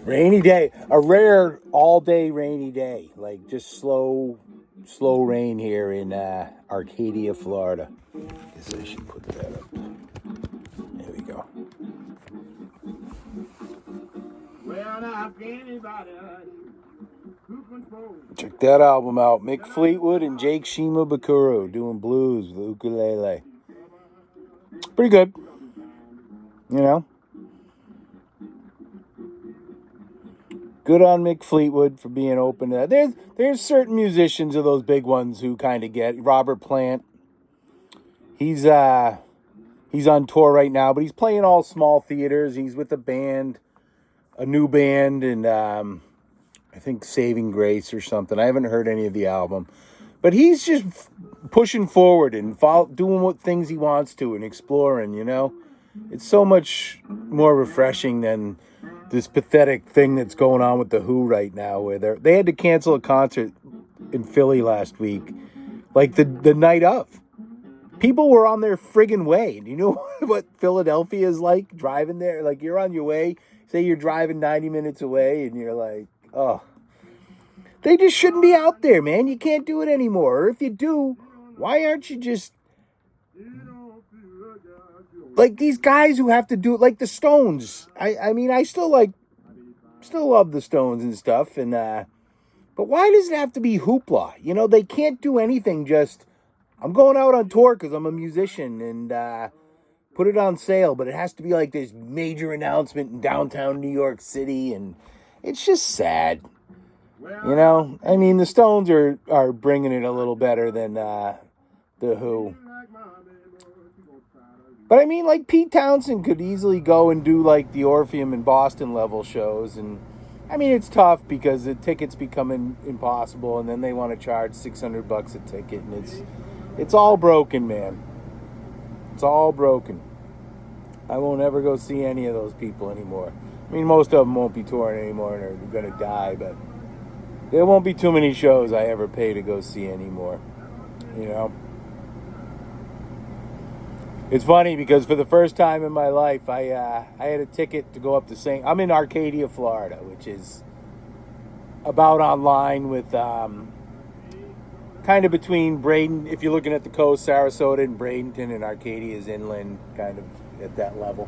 Rainy day, a rare all-day rainy day, like just slow rain here in Arcadia, Florida. Guess I should put that up. There we go. Check that album out. Mick Fleetwood and Jake Shimabukuro doing blues with the ukulele. Pretty good. You know? Good on Mick Fleetwood for being open to that. There's certain musicians of those big ones who kind of get. Robert Plant. He's on tour right now, but he's playing all small theaters. He's with a new band, and I think Saving Grace or something. I haven't heard any of the album, but he's just pushing forward and doing what things he wants to and exploring. You know, it's so much more refreshing than this pathetic thing that's going on with the Who right now, where they had to cancel a concert in Philly last week, like the night of. People were on their friggin' way. Do you know what Philadelphia is like driving there? Like, you're on your way. Say you're driving 90 minutes away, and you're like, oh. They just shouldn't be out there, man. You can't do it anymore. Or if you do, why aren't you just... like these guys who have to do it, like the Stones. I mean, I still love the Stones and stuff, and but why does it have to be hoopla? You know, they can't do anything just... I'm going out on tour because I'm a musician and put it on sale, but it has to be like this major announcement in downtown New York City, and it's just sad. You know, I mean, the Stones are bringing it a little better than the Who. But I mean, like, Pete Townsend could easily go and do like the Orpheum and Boston level shows, and I mean, it's tough because the tickets become impossible, and then they want to charge $600 a ticket, and it's all broken, man. It's all broken. I won't ever go see any of those people anymore. I mean, most of them won't be touring anymore and are going to die, but there won't be too many shows I ever pay to go see anymore. You know? It's funny because for the first time in my life, I had a ticket to go up to St. I'm in Arcadia, Florida, which is about on line with... kind of between Braden, if you're looking at the coast, Sarasota and Bradenton, and Arcadia is inland, kind of at that level.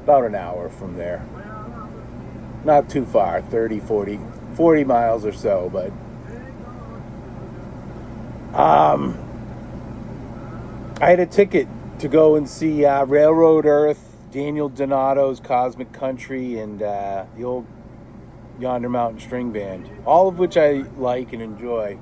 About an hour from there. Not too far, 30, 40 miles or so, but... I had a ticket to go and see Railroad Earth, Daniel Donato's Cosmic Country, and the old Yonder Mountain String Band, all of which I like and enjoy.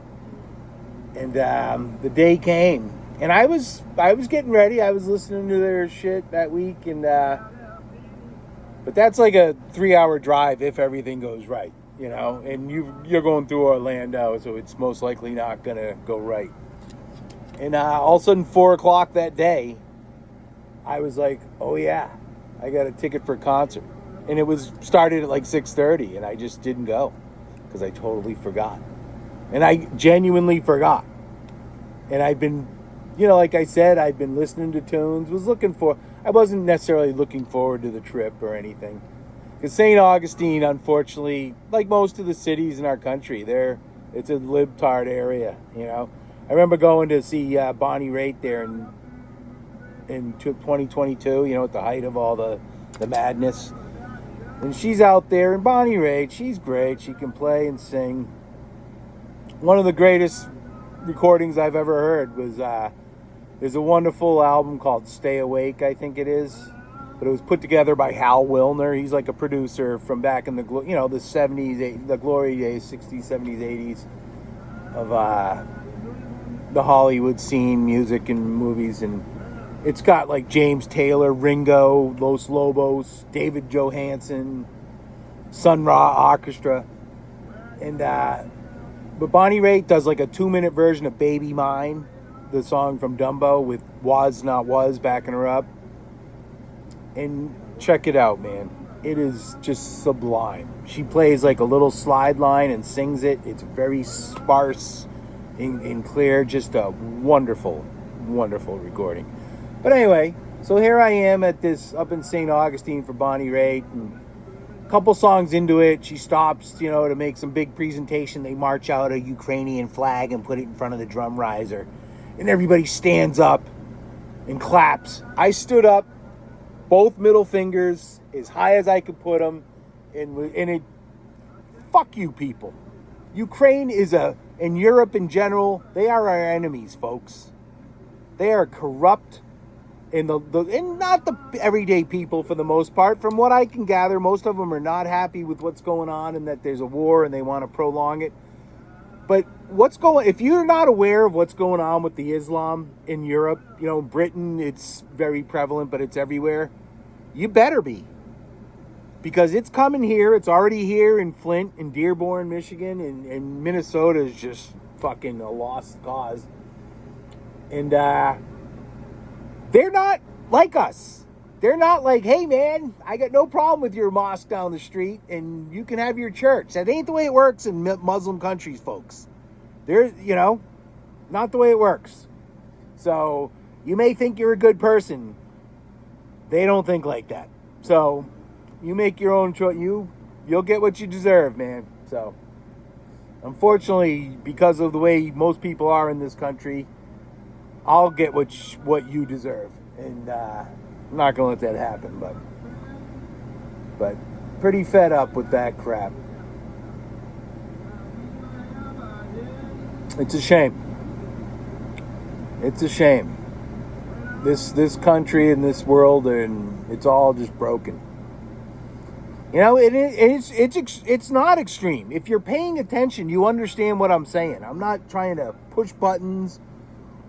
And the day came, and I was getting ready. I was listening to their shit that week, and but that's like a 3-hour drive if everything goes right, you know. And you're going through Orlando, so it's most likely not gonna go right. And all of a sudden, 4:00 that day, I was like, "Oh yeah, I got a ticket for a concert," and it was started at like 6:30, and I just didn't go because I totally forgot. And I genuinely forgot. And I've been, you know, like I said, I've been listening to tunes, I wasn't necessarily looking forward to the trip or anything. Because St. Augustine, unfortunately, like most of the cities in our country, it's a libtard area, you know. I remember going to see Bonnie Raitt there in 2022, you know, at the height of all the madness. And she's out there, and Bonnie Raitt, she's great. She can play and sing. One of the greatest recordings I've ever heard was there's a wonderful album called Stay Awake, I think it is, but it was put together by Hal Wilner. He's like a producer from back in the 70s, the glory days, 60s, 70s, 80s of the Hollywood scene, music and movies, and it's got like James Taylor, Ringo, Los Lobos, David Johansen, Sun Ra Orchestra, and but Bonnie Raitt does like a 2-minute version of Baby Mine, the song from Dumbo, with Was Not Was backing her up. And check it out, man. It is just sublime. She plays like a little slide line and sings it. It's very sparse and clear. Just a wonderful, wonderful recording. But anyway, so here I am at this up in St. Augustine for Bonnie Raitt, and couple songs into it, she stops, to make some big presentation. They march out a Ukrainian flag and put it in front of the drum riser. And everybody stands up and claps. I stood up, both middle fingers, as high as I could put them. And it, fuck you people. Ukraine and Europe in general, they are our enemies, folks. They are corrupt. And not the everyday people for the most part. From what I can gather, most of them are not happy with what's going on and that there's a war and they want to prolong it. But if you're not aware of what's going on with the Islam in Europe, Britain, it's very prevalent, but it's everywhere. You better be. Because it's coming here. It's already here in Flint, in Dearborn, Michigan, and Minnesota is just fucking a lost cause. And, they're not like us. They're not like, hey, man, I got no problem with your mosque down the street and you can have your church. That ain't the way it works in Muslim countries, folks. They're, not the way it works. So you may think you're a good person. They don't think like that. So you make your own choice. You'll get what you deserve, man. So unfortunately, because of the way most people are in this country, I'll get what you deserve, and I'm not gonna let that happen. But pretty fed up with that crap. It's a shame. It's a shame. This country and this world, and it's all just broken. It's not extreme. If you're paying attention, you understand what I'm saying. I'm not trying to push buttons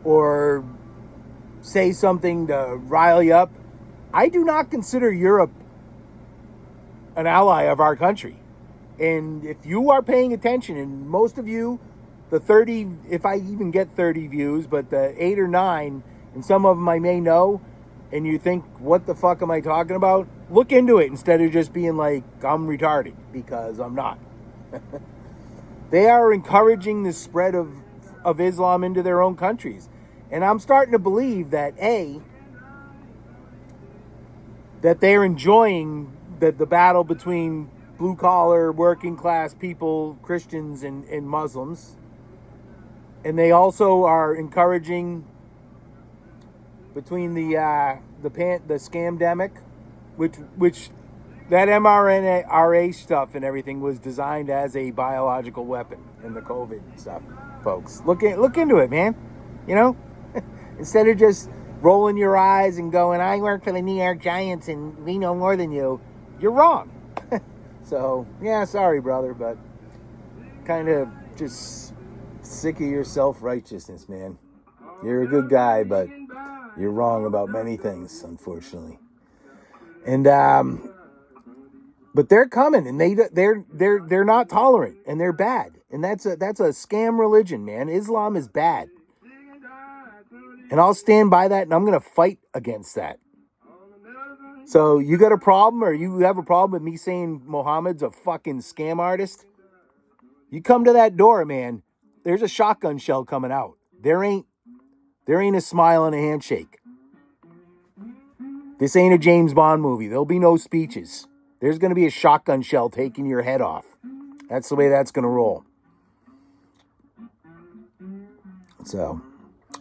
or say something to rile you up. I do not consider Europe an ally of our country. And if you are paying attention, and most of you, the 30, if I even get 30 views, but the 8 or 9, and some of them I may know, and you think, what the fuck am I talking about? Look into it instead of just being like, I'm retarded, because I'm not. They are encouraging the spread of Islam into their own countries. And I'm starting to believe that, that they're enjoying the battle between blue-collar, working-class people, Christians and Muslims. And they also are encouraging between the scamdemic, which that mRNA stuff and everything was designed as a biological weapon in the COVID stuff, folks. Look into it, man. Instead of just rolling your eyes and going, I work for the New York Giants and we know more than you, you're wrong. So, yeah, sorry, brother, but kind of just sick of your self-righteousness, man. You're a good guy, but you're wrong about many things, unfortunately. And but they're coming, and they're not tolerant, and they're bad, and that's a scam religion, man. Islam is bad. And I'll stand by that, and I'm going to fight against that. So you got a problem, or you have a problem with me saying Muhammad's a fucking scam artist? You come to that door, man. There's a shotgun shell coming out. There ain't a smile and a handshake. This ain't a James Bond movie. There'll be no speeches. There's going to be a shotgun shell taking your head off. That's the way that's going to roll. So...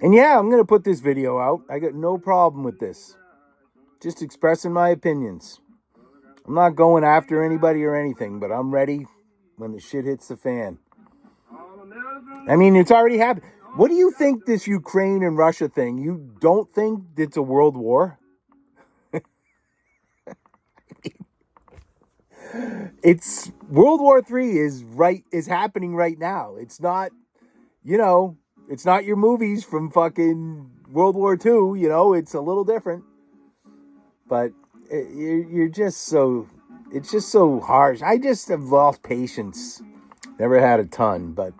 And yeah, I'm going to put this video out. I got no problem with this. Just expressing my opinions. I'm not going after anybody or anything, but I'm ready when the shit hits the fan. I mean, it's already happened. What do you think this Ukraine and Russia thing? You don't think it's a world war? It's World War III is happening right now. It's not, it's not your movies from fucking World War II, it's a little different. But you're just so, it's just so harsh. I just have lost patience. Never had a ton, but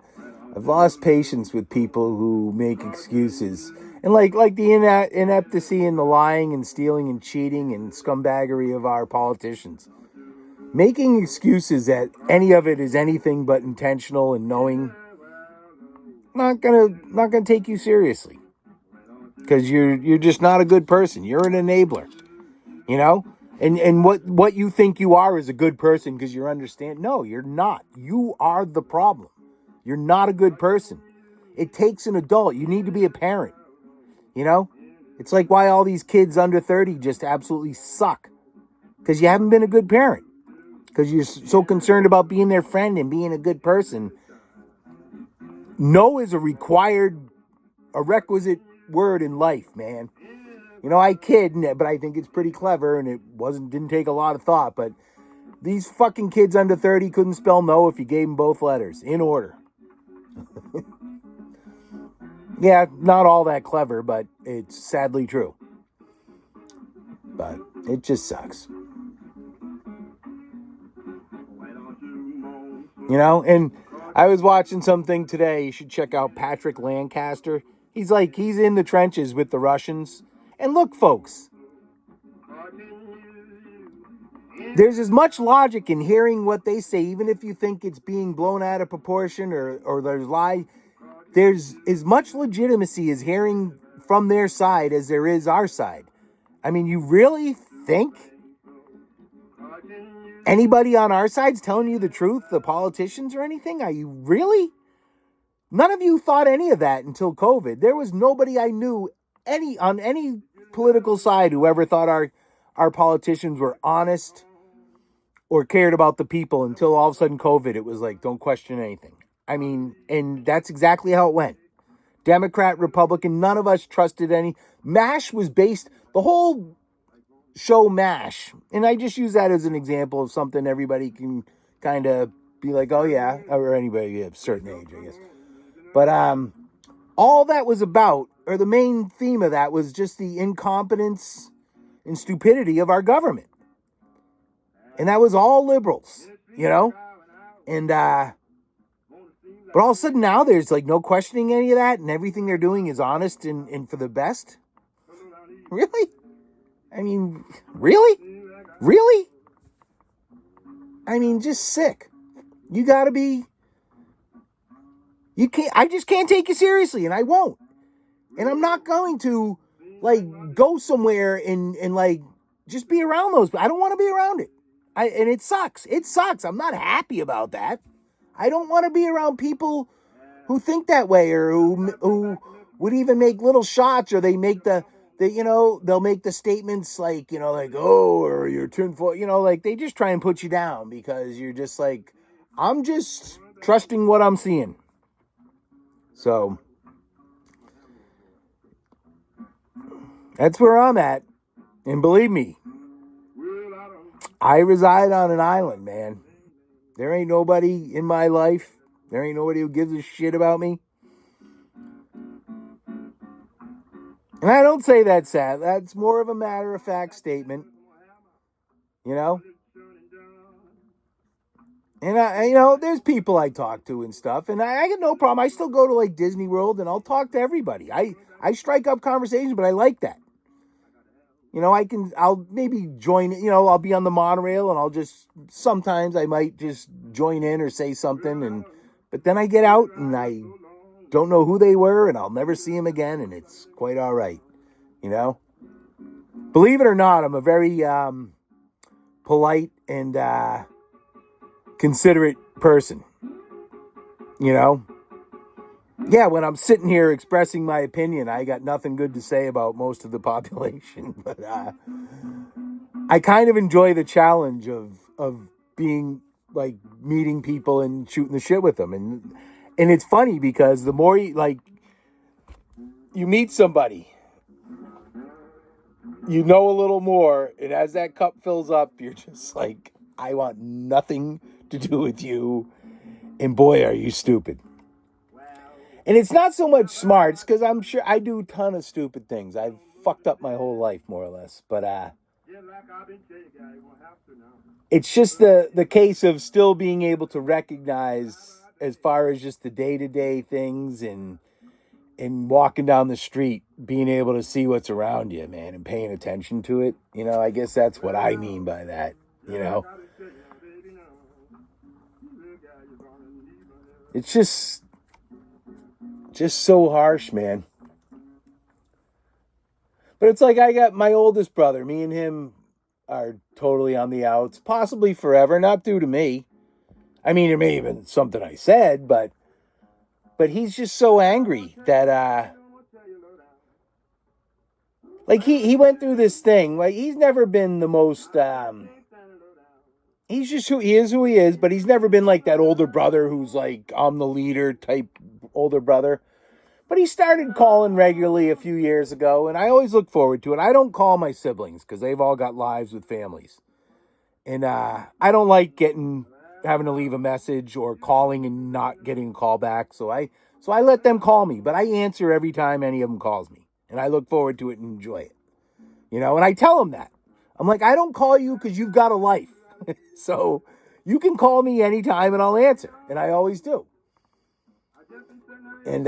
I've lost patience with people who make excuses. And like the ineptity and the lying and stealing and cheating and scumbaggery of our politicians. Making excuses that any of it is anything but intentional and knowing, not gonna take you seriously, because you're just not a good person. You're an enabler, And what you think you are is a good person because you're understand. No, you're not. You are the problem. You're not a good person. It takes an adult. You need to be a parent. You know? It's like why all these kids under 30 just absolutely suck. Because you haven't been a good parent. Because you're so concerned about being their friend and being a good person. No is a requisite word in life, man. You know, I kid, but I think it's pretty clever, and it didn't take a lot of thought. But these fucking kids under 30 couldn't spell no if you gave them both letters in order. Yeah, not all that clever, but it's sadly true. But it just sucks. You know, and I was watching something today. You should check out Patrick Lancaster. He's in the trenches with the Russians. And look, folks, there's as much logic in hearing what they say, even if you think it's being blown out of proportion or there's lie. There's as much legitimacy as hearing from their side as there is our side. I mean, you really think anybody on our side's telling you the truth, the politicians or anything? Are you really? None of you thought any of that until COVID. There was nobody I knew on any political side who ever thought our politicians were honest or cared about the people until all of a sudden COVID. It was like, don't question anything. I mean, and that's exactly how it went. Democrat, Republican, none of us trusted any. MASH was based, the whole show MASH, and I just use that as an example of something everybody can kind of be like, oh yeah, or anybody of a certain age, I guess. But all that was about, or the main theme of that was just the incompetence and stupidity of our government. And that was all liberals, you know? And, but all of a sudden now there's like no questioning any of that, and everything they're doing is honest and for the best. Really? I mean, really? Really? I mean, just sick. You gotta be, I just can't take you seriously, and I won't. And I'm not going to, like, go somewhere and like, just be around those. I don't want to be around it. And it sucks. It sucks. I'm not happy about that. I don't want to be around people who think that way or who would even make little shots, or they make they'll make the statements like, like, oh, or you're tinfoil, like they just try and put you down because you're just like, I'm just trusting what I'm seeing. So that's where I'm at. And believe me, I reside on an island, man. There ain't nobody in my life. There ain't nobody who gives a shit about me. And I don't say that sad. That's more of a matter-of-fact statement. You know? And there's people I talk to and stuff, and I get no problem. I still go to like Disney World and I'll talk to everybody. I strike up conversations, but I like that. I'll maybe join, I'll be on the monorail and sometimes I might just join in or say something, but then I get out and I don't know who they were and I'll never see them again, and it's quite all right, Believe it or not, I'm a very polite and considerate person, Yeah, when I'm sitting here expressing my opinion, I got nothing good to say about most of the population, but I kind of enjoy the challenge of being like meeting people and shooting the shit with them, and it's funny because the more you meet somebody, a little more, and as that cup fills up, you're just like, I want nothing to do with you, and boy, are you stupid. And it's not so much smarts, because I'm sure I do a ton of stupid things. I've fucked up my whole life, more or less. But it's just the case of still being able to recognize, as far as just the day-to-day things and walking down the street, being able to see what's around you, man, and paying attention to it. I guess that's what I mean by that, It's just so harsh, man. But it's like I got my oldest brother, me and him, are totally on the outs, possibly forever, not due to me. I mean, it may have been something I said, but he's just so angry that like he went through this thing. Like he's never been the most he's just who he is, but he's never been like that older brother who's like I'm the leader type older brother. But he started calling regularly a few years ago, and I always look forward to it. I don't call my siblings because they've all got lives with families. And I don't like having to leave a message or calling and not getting a call back. So I let them call me, but I answer every time any of them calls me. And I look forward to it and enjoy it. And I tell them that. I'm like, I don't call you because you've got a life. So you can call me anytime and I'll answer. And I always do. And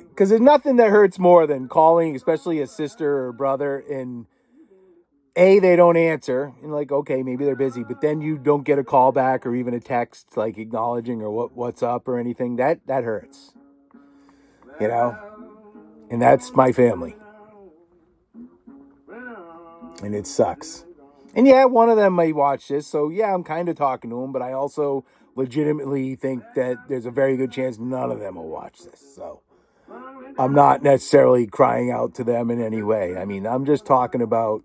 because there's nothing that hurts more than calling, especially a sister or brother, and they don't answer. And like, okay, maybe they're busy, but then you don't get a call back or even a text like acknowledging or what's up or anything. That hurts. And that's my family. And it sucks. And yeah, one of them may watch this, so yeah, I'm kind of talking to them, but I also legitimately think that there's a very good chance none of them will watch this. So I'm not necessarily crying out to them in any way. I mean, I'm just talking about,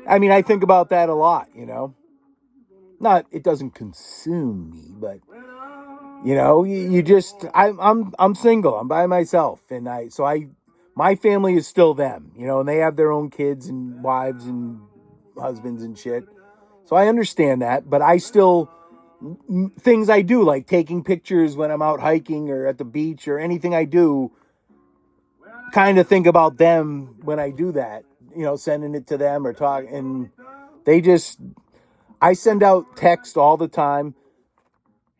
I think about that a lot, Not, it doesn't consume me, but you just, I'm single, I'm by myself, and my family is still them, and they have their own kids and wives and husbands and shit. So I understand that, but I still, things I do, like taking pictures when I'm out hiking or at the beach or anything I do, kind of think about them when I do that, sending it to them or talking, and I send out text all the time.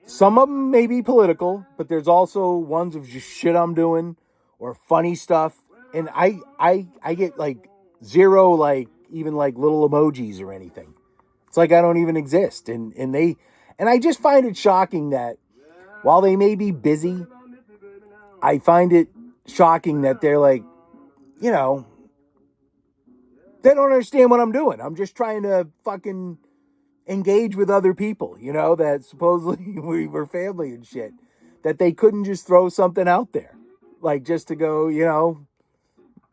Some of them may be political, but there's also ones of just shit I'm doing or funny stuff. And I get like zero, like even like little emojis or anything. It's like I don't even exist. And I just find it shocking that while they may be busy, I find it shocking that they're like, they don't understand what I'm doing. I'm just trying to fucking engage with other people, that supposedly we were family and shit, that they couldn't just throw something out there, like just to go,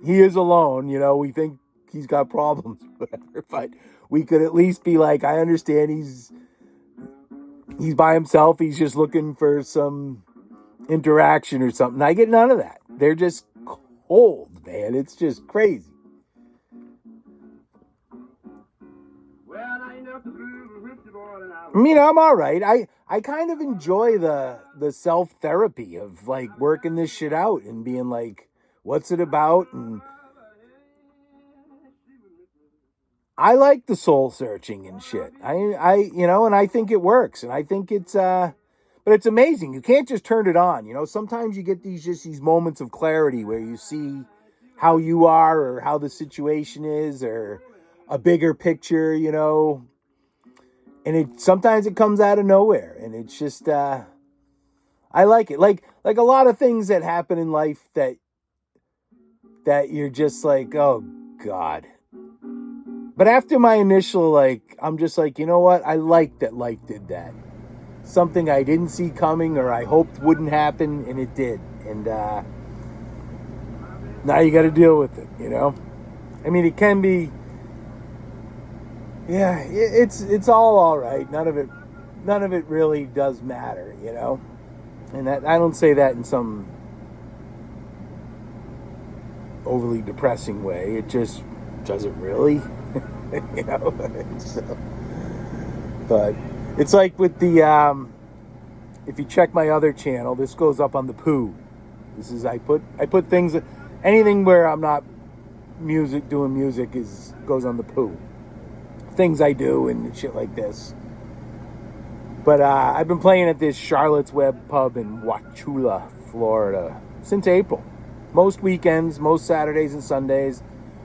he is alone, we think he's got problems, whatever, but we could at least be like, I understand he's by himself, he's just looking for some interaction or something. I get none of that. They're just cold, man. It's just crazy. I'm all right. I kind of enjoy the self-therapy of like working this shit out and being like, what's it about? And I like the soul searching and shit. And I think it works. And I think it's, but it's amazing. You can't just turn it on. Sometimes you get these moments of clarity where you see how you are or how the situation is or a bigger picture, and sometimes it comes out of nowhere, and it's just I like it. Like a lot of things that happen in life that you're just like, oh God. But after my initial I'm just like, you know what? I like that life did that. Something I didn't see coming or I hoped wouldn't happen, and it did. And now you got to deal with it. It can be. Yeah, it's all right. None of it really does matter, And that I don't say that in some overly depressing way. It just doesn't really, So, but it's like with the if you check my other channel, this goes up on the poo. This is I put things, anything where I'm not doing music goes on the poo. Things I do and shit like this. But I've been playing at this Charlotte's Web pub in Wauchula, Florida since April. Most weekends, most Saturdays and Sundays.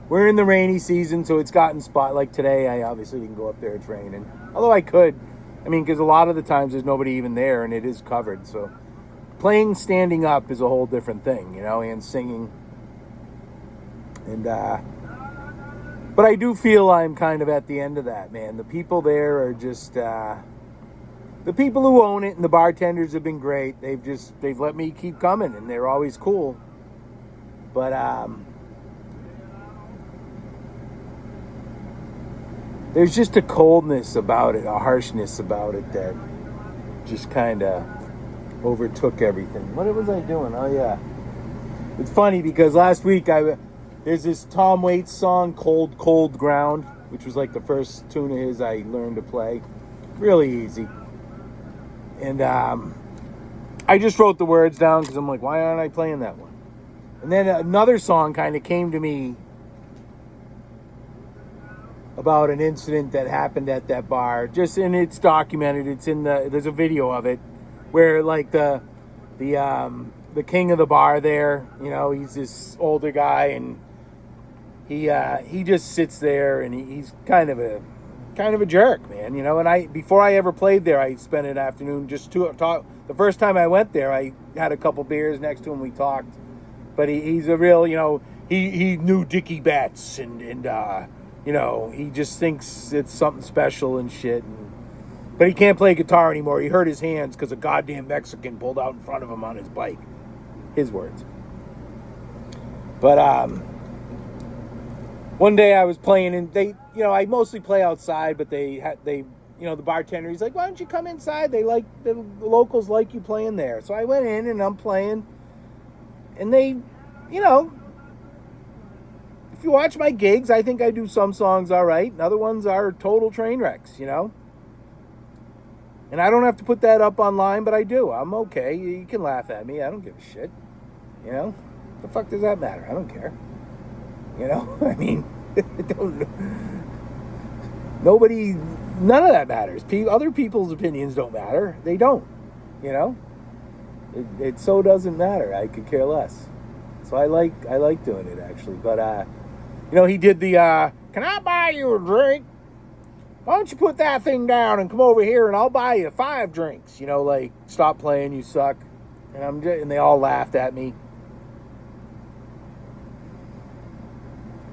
We're in the rainy season, so it's gotten like today, I obviously didn't go up there, it's raining. Although I could. Because a lot of the times there's nobody even there and it is covered. So playing standing up is a whole different thing, and singing. And But I do feel I'm kind of at the end of that, man. The people there are just the people who own it, and the bartenders have been great. They've let me keep coming, and they're always cool. But there's just a coldness about it, a harshness about it that just kind of overtook everything. What was I doing? Oh yeah, it's funny because last week there's this Tom Waits song, "Cold Cold Ground," which was like the first tune of his I learned to play. Really easy. And I just wrote the words down because I'm like, why aren't I playing that one? And then another song kind of came to me about an incident that happened at that bar. And it's documented. There's a video of it where like the king of the bar there, he's this older guy, and he just sits there, and he's kind of a jerk, man, and before I ever played there, I spent an afternoon just to talk. The first time I went there, I had a couple beers next to him, we talked, but he's a real, he knew Dickie Betts, and he just thinks it's something special and shit, but he can't play guitar anymore. He hurt his hands because a goddamn Mexican pulled out in front of him on his bike. His words. But one day I was playing, and I mostly play outside, but the bartender, he's like, why don't you come inside? The locals like you playing there. So I went in, and I'm playing, and they, if you watch my gigs, I think I do some songs all right, and other ones are total train wrecks, And I don't have to put that up online, but I do. I'm okay. You can laugh at me. I don't give a shit. The fuck does that matter? I don't care. I mean, none of that matters. Other people's opinions don't matter. They don't. It so doesn't matter. I could care less. So I like doing it, actually. But he did the can I buy you a drink? Why don't you put that thing down and come over here, and I'll buy you 5 drinks. Stop playing, you suck. And they all laughed at me.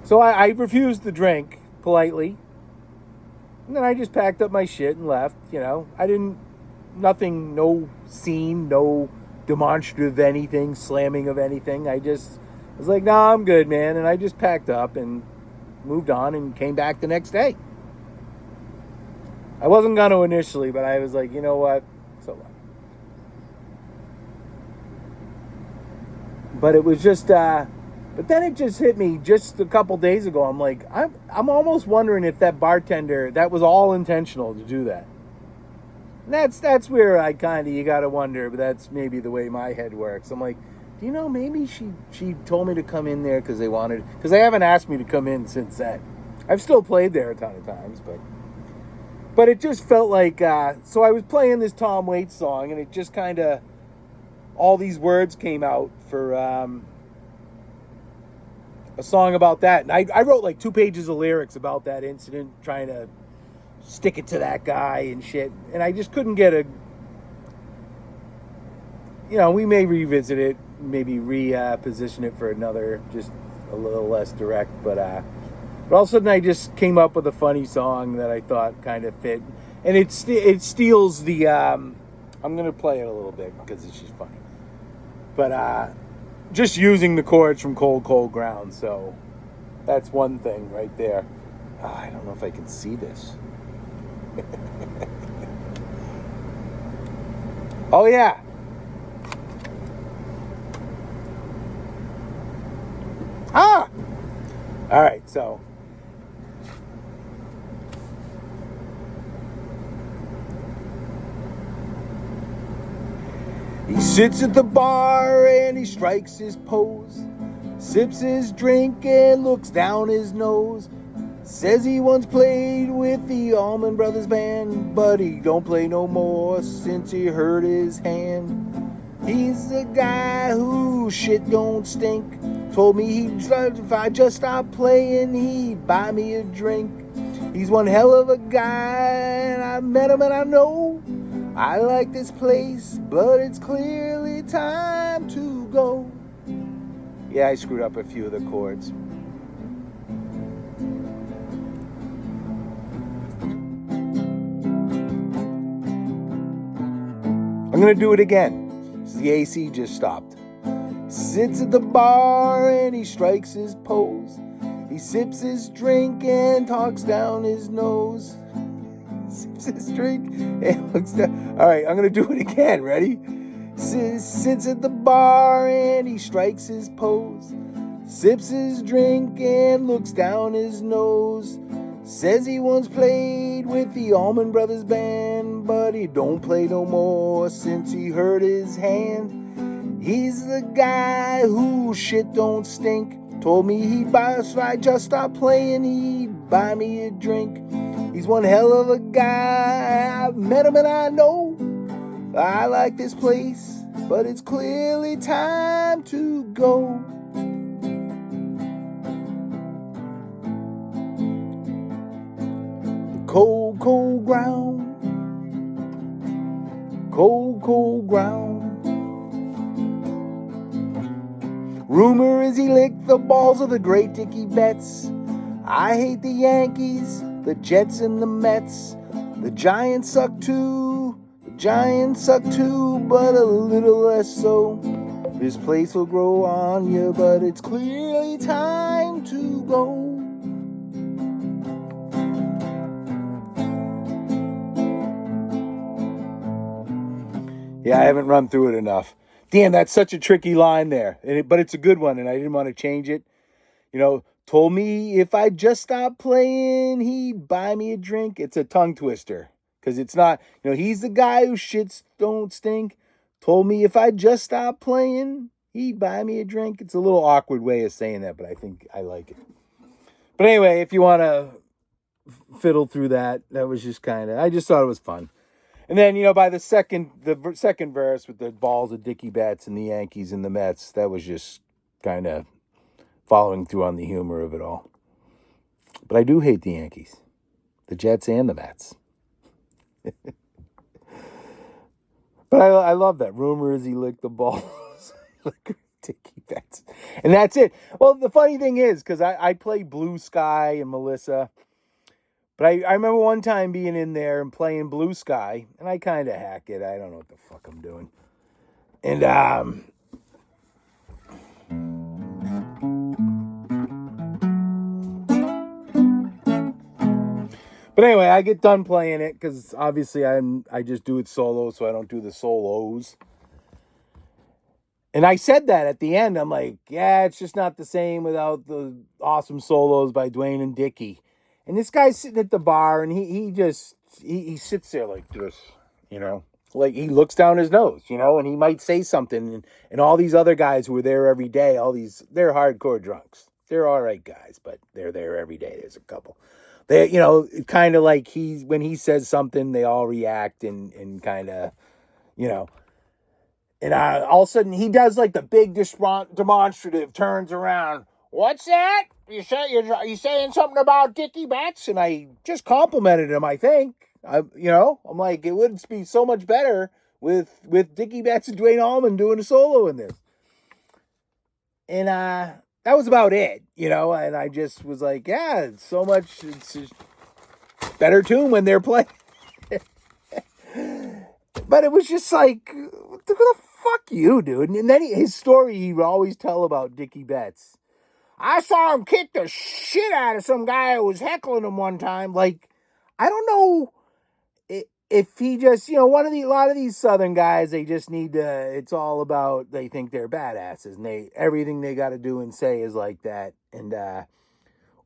So I refused the drink politely. And then I just packed up my shit and left, nothing, no scene, no demonstrative anything, slamming of anything. I was like, nah, I'm good, man. And I just packed up and moved on and came back the next day. I wasn't going to initially, but I was like, you know what? So what? But it was just, but then it just hit me just a couple days ago. I'm like, I'm almost wondering if that bartender, that was all intentional to do that. And that's where you got to wonder, but that's maybe the way my head works. I'm like, maybe she told me to come in there because they haven't asked me to come in since then. I've still played there a ton of times, but it just felt like, so I was playing this Tom Waits song, and it just kind of, all these words came out for a song about that. And I wrote like 2 pages of lyrics about that incident, trying to stick it to that guy and shit. And I just couldn't get we may revisit it, maybe reposition it for another, just a little less direct. But all of a sudden I just came up with a funny song that I thought kind of fit. And it steals the, I'm going to play it a little bit because it's just funny. But just using the chords from Cold Cold Ground. So that's one thing right there. I don't know if I can see this. Oh, yeah. All right, so. He sits at the bar and he strikes his pose, sips his drink and looks down his nose. Says he once played with the Allman Brothers Band, but he don't play no more since he hurt his hand. He's the guy who shit don't stink. Told me if I just stopped playing, he'd buy me a drink. He's one hell of a guy, and I met him and I know I like this place, but it's clearly time to go. Yeah, I screwed up a few of the chords. I'm going to do it again. The AC just stopped. Sits at the bar and he strikes his pose. He sips his drink and talks down his nose. Sips his drink and looks down. All right, I'm going to do it again. Ready? Sits at the bar and he strikes his pose. Sips his drink and looks down his nose. Says he once played with the Allman Brothers Band, but he don't play no more since he hurt his hand. He's the guy who shit don't stink. Told me he'd buy us if I just stopped playing, he'd buy me a drink. He's one hell of a guy. I've met him and I know I like this place, but it's clearly time to go. Cold, cold ground. Cold, cold ground. Rumor is he licked the balls of the great Dickie Betts. I hate the Yankees, the Jets, and the Mets. The Giants suck too. The Giants suck too, but a little less so. This place will grow on you, but it's clearly time to go. Yeah, I haven't run through it enough. Damn, that's such a tricky line there. But it's a good one, and I didn't want to change it. You know, told me if I just stopped playing, he'd buy me a drink. It's a tongue twister. Because it's not, he's the guy who shits don't stink. Told me if I just stopped playing, he'd buy me a drink. It's a little awkward way of saying that, but I think I like it. But anyway, if you want to fiddle through that, that was just I just thought it was fun. And then, by the second verse with the balls of Dickie Betts and the Yankees and the Mets, that was just kind of following through on the humor of it all. But I do hate the Yankees, the Jets, and the Mets. But I love that. Rumor is he licked the balls like Dickie Betts. And that's it. Well, the funny thing is, because I play Blue Sky and Melissa. But I remember one time being in there and playing Blue Sky, and I kind of hack it. I don't know what the fuck I'm doing. And, but anyway, I get done playing it, because obviously I just do it solo, so I don't do the solos. And I said that at the end. I'm like, yeah, it's just not the same without the awesome solos by Dwayne and Dickie. And this guy's sitting at the bar, and he sits there like this, like he looks down his nose, and he might say something. And all these other guys who were there every day, they're hardcore drunks. They're all right guys, but they're there every day. There's a couple. They, kind of like when he says something, they all react and kind of, And all of a sudden, he does like the big demonstrative, turns around. What's that? You saying something about Dickie Betts? And I just complimented him, I think. I'm like, it would be so much better with Dickie Betts and Dwayne Allman doing a solo in this. And that was about it, and I just was like, yeah, it's just better tune when they're playing. But it was just like, what the fuck you, dude? And then his story he would always tell about Dickie Betts. I saw him kick the shit out of some guy who was heckling him one time. Like, I don't know if he just, a lot of these Southern guys, they just need to, it's all about, they think they're badasses, and everything they got to do and say is like that. And,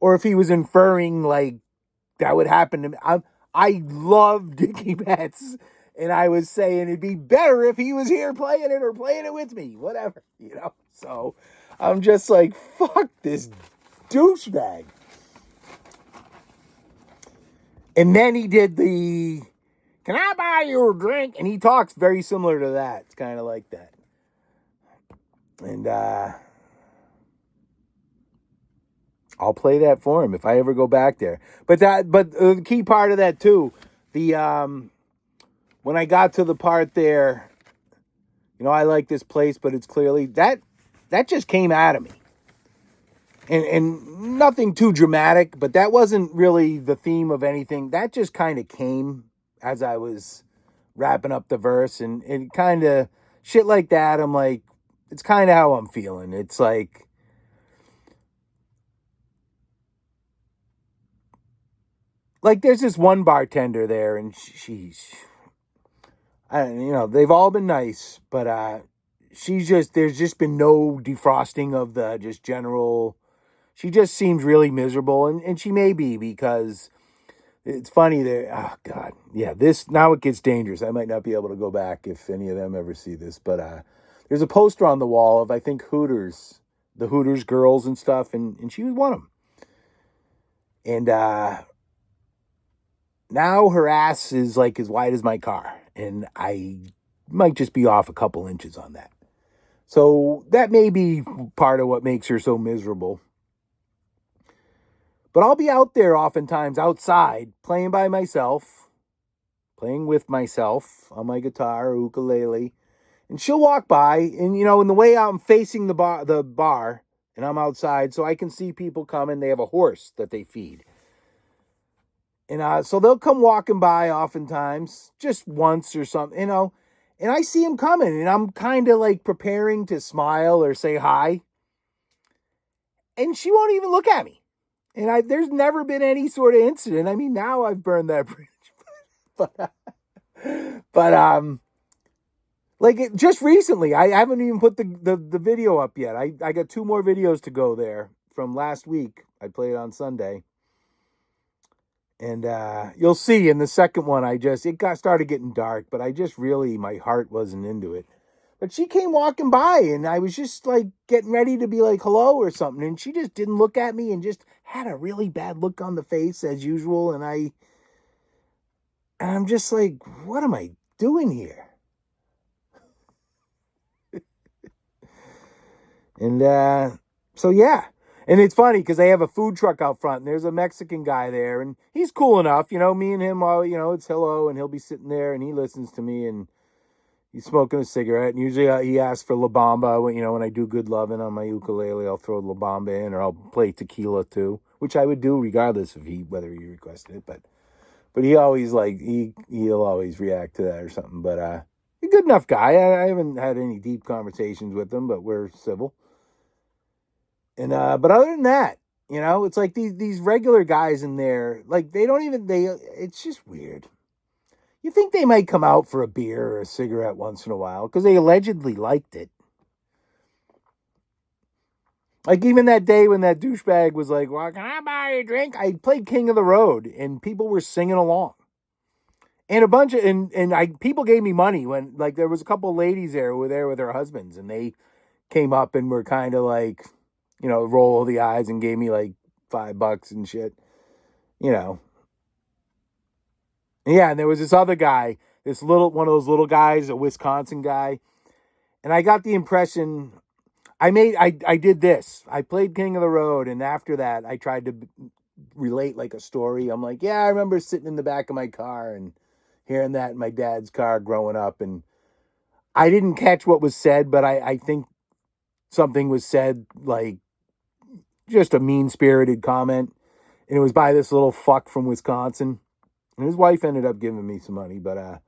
or if he was inferring like that would happen to me. I love Dickie Betts. And I was saying it'd be better if he was here playing it or playing it with me, whatever, So I'm just like, fuck this douchebag. And then he did the, can I buy you a drink? And he talks very similar to that. It's kind of like that. And I'll play that for him if I ever go back there. But the key part of that too, when I got to the part there, I like this place, but it's clearly that just came out of me. And nothing too dramatic, but that wasn't really the theme of anything. That just kind of came as I was wrapping up the verse and kind of shit like that. I'm like, it's kind of how I'm feeling. It's like there's this one bartender there, and she's, they've all been nice, but she's just, there's just been no defrosting of the just general. She just seems really miserable, and she may be because it's funny that, oh God, yeah, this, now it gets dangerous. I might not be able to go back if any of them ever see this, but there's a poster on the wall of, I think, Hooters, the Hooters girls and stuff, and she was one of them. And now her ass is like as wide as my car, and I might just be off a couple inches on that. So that may be part of what makes her so miserable. But I'll be out there oftentimes outside playing by myself, playing with myself on my guitar or ukulele. And she'll walk by, and in the way I'm facing the bar, and I'm outside, so I can see people coming. They have a horse that they feed. And so they'll come walking by oftentimes, just once or something, and I see them coming, and I'm kind of like preparing to smile or say hi. And she won't even look at me. And there's never been any sort of incident. I mean, now I've burned that bridge. but, like just recently, I haven't even put the video up yet. I got 2 more videos to go there from last week. I played on Sunday. And you'll see in the second one, it started getting dark, but my heart wasn't into it. But she came walking by, and I was just like getting ready to be like hello or something, and she just didn't look at me and just had a really bad look on the face as usual. And I'm just like, what am I doing here? And so yeah. And it's funny because they have a food truck out front, and there's a Mexican guy there, and he's cool enough, me and him, it's hello, and he'll be sitting there, and he listens to me, and he's smoking a cigarette, and usually he asks for La Bamba. When I do Good Lovin' on my ukulele, I'll throw La Bamba in, or I'll play tequila too, which I would do regardless of whether he requested it, but he always he'll always react to that or something, but a good enough guy. I haven't had any deep conversations with him, but we're civil. And but other than that, it's like these regular guys in there, like it's just weird. You think they might come out for a beer or a cigarette once in a while because they allegedly liked it. Like even that day when that douchebag was like, "Well, can I buy you a drink?" I played King of the Road, and people were singing along. And a bunch of people gave me money when, like, there was a couple of ladies there who were there with their husbands, and they came up and were kind of like, roll of the eyes and gave me like $5 and shit, Yeah, and there was this other guy, one of those little guys, a Wisconsin guy, and I got the impression I did this. I played King of the Road, and after that, I tried to relate like a story. I'm like, yeah, I remember sitting in the back of my car and hearing that in my dad's car growing up, and I didn't catch what was said, but I think something was said, like just a mean-spirited comment, and it was by this little fuck from Wisconsin, and his wife ended up giving me some money, but I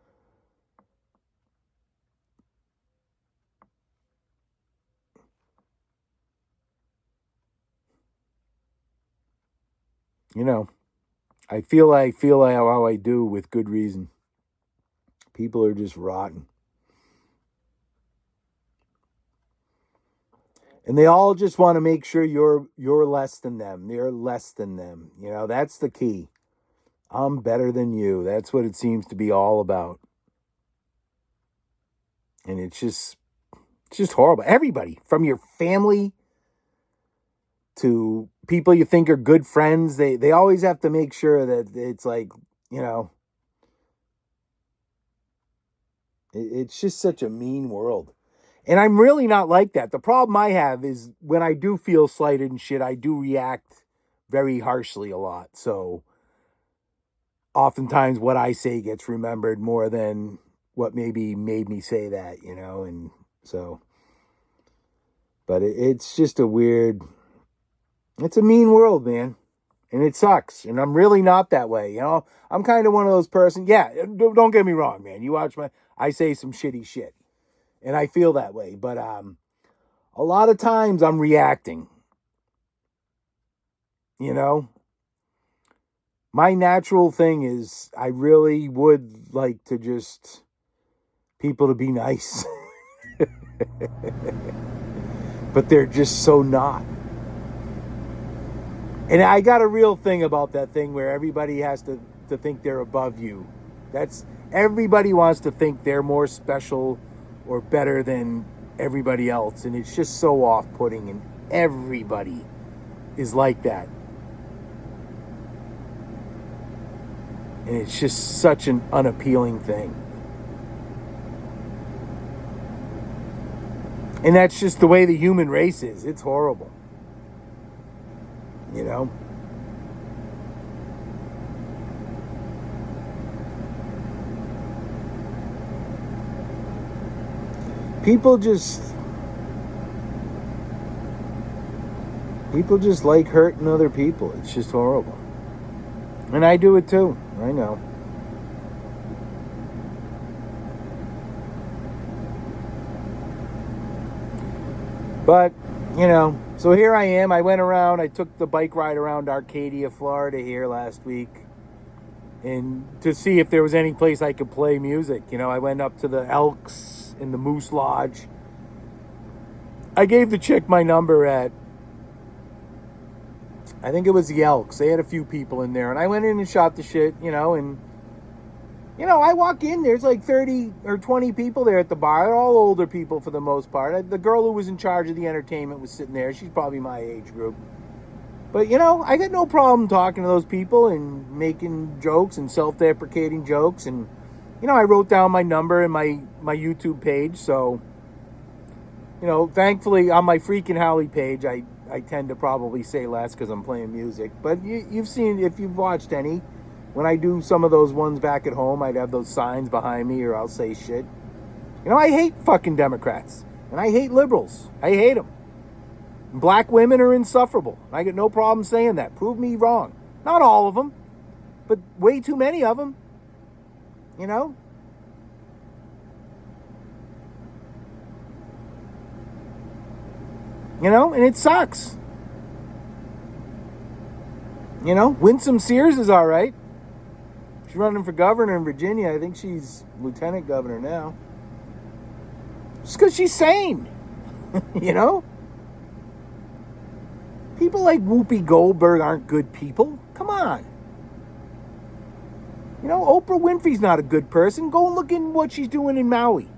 feel how I do with good reason. People are just rotten. And they all just want to make sure you're less than them. They're less than them. That's the key. I'm better than you. That's what it seems to be all about. And it's just horrible. Everybody, from your family to people you think are good friends, they always have to make sure that it's like, it's just such a mean world. And I'm really not like that. The problem I have is when I do feel slighted and shit, I do react very harshly a lot. So oftentimes what I say gets remembered more than what maybe made me say that, and so, but it's just it's a mean world, man. And it sucks. And I'm really not that way. I'm kind of one of those person. Yeah, don't get me wrong, man. You watch I say some shitty shit. And I feel that way. But a lot of times I'm reacting. My natural thing is I really would like to just people to be nice. But they're just so not. And I got a real thing about that thing where everybody has to think they're above you. Everybody wants to think they're more special or better than everybody else. And it's just so off-putting, and everybody is like that. And it's just such an unappealing thing. And that's just the way the human race is. It's horrible. People just like hurting other people. It's just horrible. And I do it too. I know. But, so here I am. I went around. I took the bike ride around Arcadia, Florida here last week. And to see if there was any place I could play music. I went up to the Elks in the Moose Lodge. I gave the chick my number at, I think it was the Elks. They had a few people in there. And I went in and shot the shit, and... I walk in, there's like 30 or 20 people there at the bar. They're all older people for the most part. The girl who was in charge of the entertainment was sitting there. She's probably my age group. But, I got no problem talking to those people and making jokes and self-deprecating jokes. And, I wrote down my number and my YouTube page. So, thankfully on my Freakin' Holly page, I tend to probably say less because I'm playing music. But you've seen, if you've watched any... When I do some of those ones back at home, I'd have those signs behind me or I'll say shit. I hate fucking Democrats. And I hate liberals. I hate them. Black women are insufferable. I got no problem saying that. Prove me wrong. Not all of them, but way too many of them. And it sucks. Winsome Sears is all right. She's running for governor in Virginia. I think she's lieutenant governor now. Just because she's sane. People like Whoopi Goldberg aren't good people. Come on. Oprah Winfrey's not a good person. Go and look at what she's doing in Maui.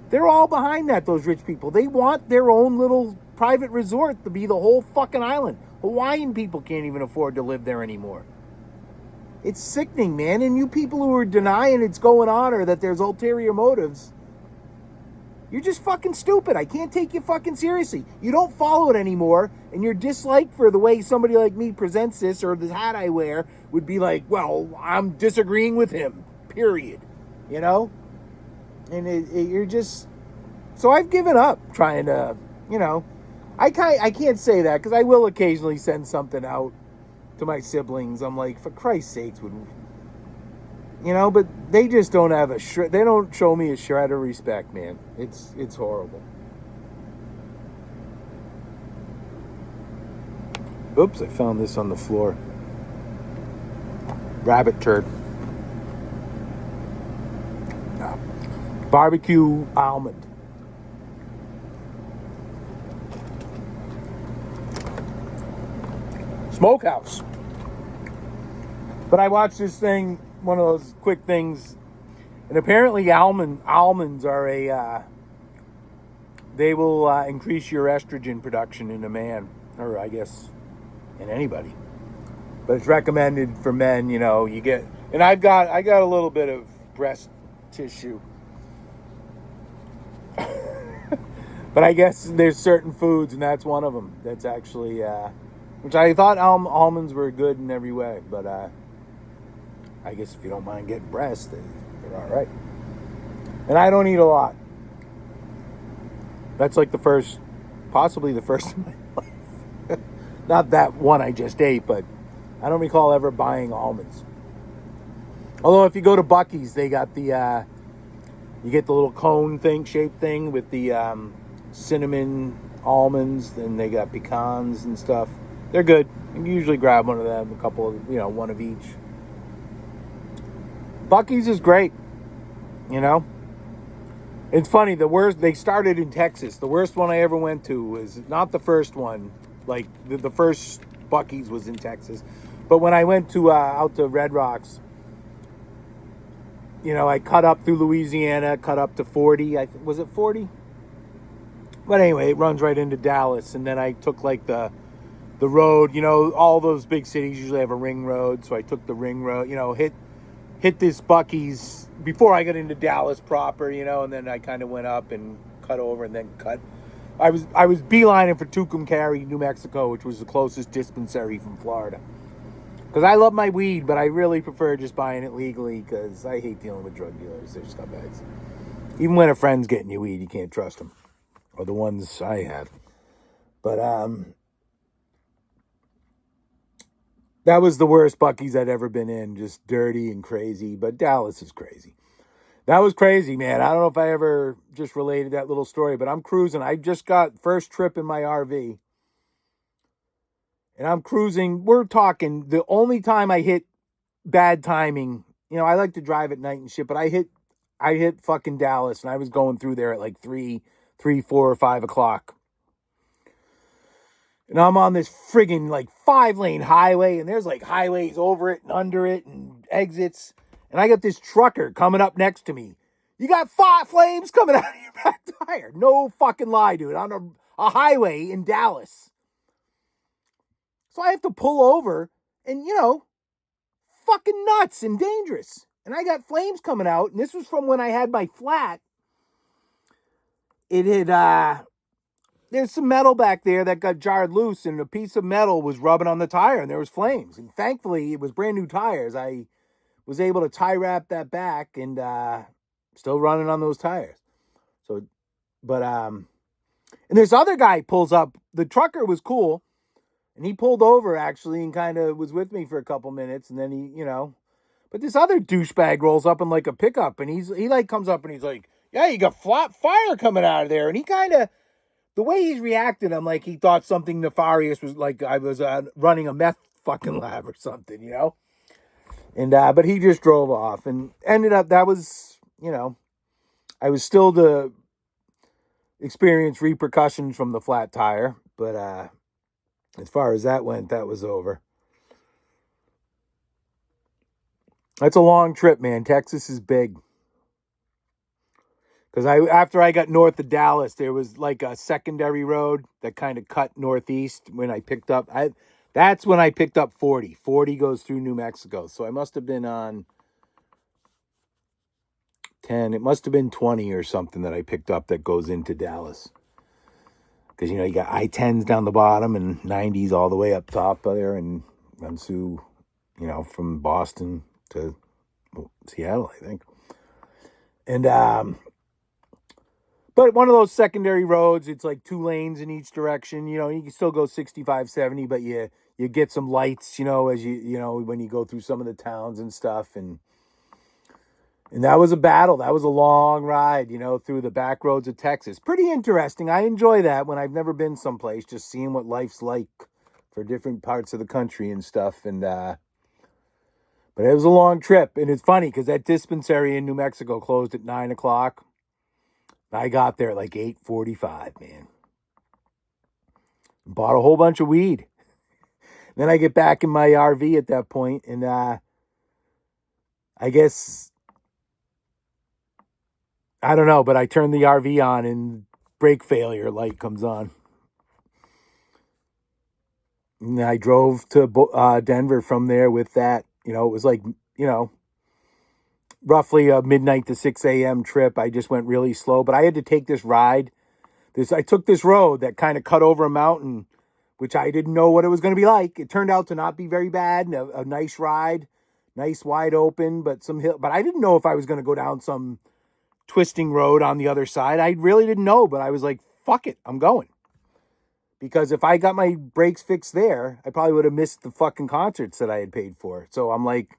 They're all behind that, those rich people. They want their own little private resort to be the whole fucking island. Hawaiian people can't even afford to live there anymore. It's sickening, man. And you people who are denying it's going on or that there's ulterior motives, you're just fucking stupid. I can't take you fucking seriously. You don't follow it anymore, and your dislike for the way somebody like me presents this or the hat I wear would be like, well, I'm disagreeing with him, period. And you're just... So I've given up trying to, I can't say that because I will occasionally send something out to my siblings. I'm like, for Christ's sakes, but they just don't have they don't show me a shred of respect, man. It's horrible. Oops, I found this on the floor. Rabbit turd. No. Barbecue almond. Smokehouse. But I watched this thing, one of those quick things, and apparently almonds are they will increase your estrogen production in a man, or I guess in anybody. But it's recommended for men, you get, and I got a little bit of breast tissue. But I guess there's certain foods, and that's one of them. That's actually, which I thought almonds were good in every way, but I guess if you don't mind getting breasts, they're all right. And I don't eat a lot. That's like possibly the first in my life. Not that one I just ate, but I don't recall ever buying almonds. Although if you go to Buc-ee's, they got the you get the little cone thing, shaped thing with the cinnamon almonds, and they got pecans and stuff. They're good. You can usually grab one of them, a couple of, one of each. Buc-ee's is great, It's funny, they started in Texas. The worst one I ever went to was not the first one. Like, the first Buc-ee's was in Texas. But when I went to out to Red Rocks, I cut up through Louisiana, cut up to 40. Was it 40? But anyway, it runs right into Dallas. And then I took, like, the road. All those big cities usually have a ring road. So I took the ring road, hit this Buc-ee's before I got into Dallas proper, and then I kind of went up and cut over and then cut. I was beelining for Tucumcari, New Mexico, which was the closest dispensary from Florida. Because I love my weed, but I really prefer just buying it legally because I hate dealing with drug dealers. They're scumbags. Even when a friend's getting you weed, you can't trust them. Or the ones I had. But that was the worst Buc-ee's I'd ever been in. Just dirty and crazy. But Dallas is crazy. That was crazy, man. I don't know if I ever just related that little story, but I'm cruising. I just got first trip in my RV. And I'm cruising. We're talking the only time I hit bad timing. I like to drive at night and shit, but I hit fucking Dallas, and I was going through there at like 3, 4, or 5 o'clock. And I'm on this friggin' like 5-lane highway, and there's like highways over it and under it and exits. And I got this trucker coming up next to me. You got flames coming out of your back tire. No fucking lie, dude. On a highway in Dallas. So I have to pull over and, fucking nuts and dangerous. And I got flames coming out. And this was from when I had my flat. It had, there's some metal back there that got jarred loose. And a piece of metal was rubbing on the tire. And there was flames. And thankfully, it was brand new tires. I was able to tie wrap that back. And still running on those tires. So, but, and this other guy pulls up. The trucker was cool. And he pulled over, actually, and kind of was with me for a couple minutes. And then he, But this other douchebag rolls up in, like, a pickup. And he like, comes up and he's like, yeah, you got fire coming out of there. And he kind of, the way he's reacted, I'm like, he thought something nefarious was, like, I was running a meth fucking lab or something, And, but he just drove off. And ended up, that was, I was still to experience repercussions from the flat tire. But, as far as that went, that was over. That's a long trip, man. Texas is big. Because after I got north of Dallas, there was like a secondary road that kind of cut northeast when I picked up. That's when I picked up 40. 40 goes through New Mexico. So I must have been on 10. It must have been 20 or something that I picked up that goes into Dallas. Because, you got I-10s down the bottom and 90s all the way up top there and runs through, from Boston to Seattle, I think. And, but one of those secondary roads, it's like 2 lanes in each direction. You can still go 65, 70, but you get some lights, as when you go through some of the towns and stuff. And that was a battle. That was a long ride, through the back roads of Texas. Pretty interesting. I enjoy that when I've never been someplace, just seeing what life's like for different parts of the country and stuff. And, but it was a long trip. And it's funny because that dispensary in New Mexico closed at 9 o'clock. I got there at like 8:45, man. Bought a whole bunch of weed. Then I get back in my RV at that point, and I guess, I don't know, but I turned the RV on and brake failure light comes on. And I drove to Denver from there with that. It was like, roughly a midnight to 6 a.m. trip. I just went really slow, but I had to take this ride. I took this road that kind of cut over a mountain, which I didn't know what it was going to be like. It turned out to not be very bad. A nice ride, nice wide open, but some hill. But I didn't know if I was going to go down some twisting road on the other side. I really didn't know, but I was like, fuck it, I'm going. Because if I got my brakes fixed there, I probably would have missed the fucking concerts that I had paid for. So I'm like,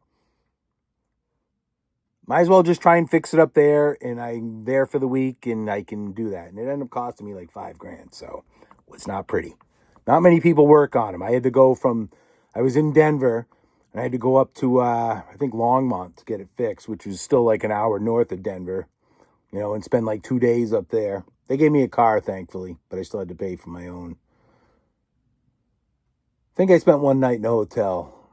might as well just try and fix it up there, and I'm there for the week, and I can do that. And it ended up costing me like $5,000, so it's not pretty. Not many people work on them. I had to go from, I was in Denver, and I had to go up to, I think Longmont to get it fixed, which was still like an hour north of Denver, and spend like 2 days up there. They gave me a car, thankfully, but I still had to pay for my own. I think I spent one night in a hotel,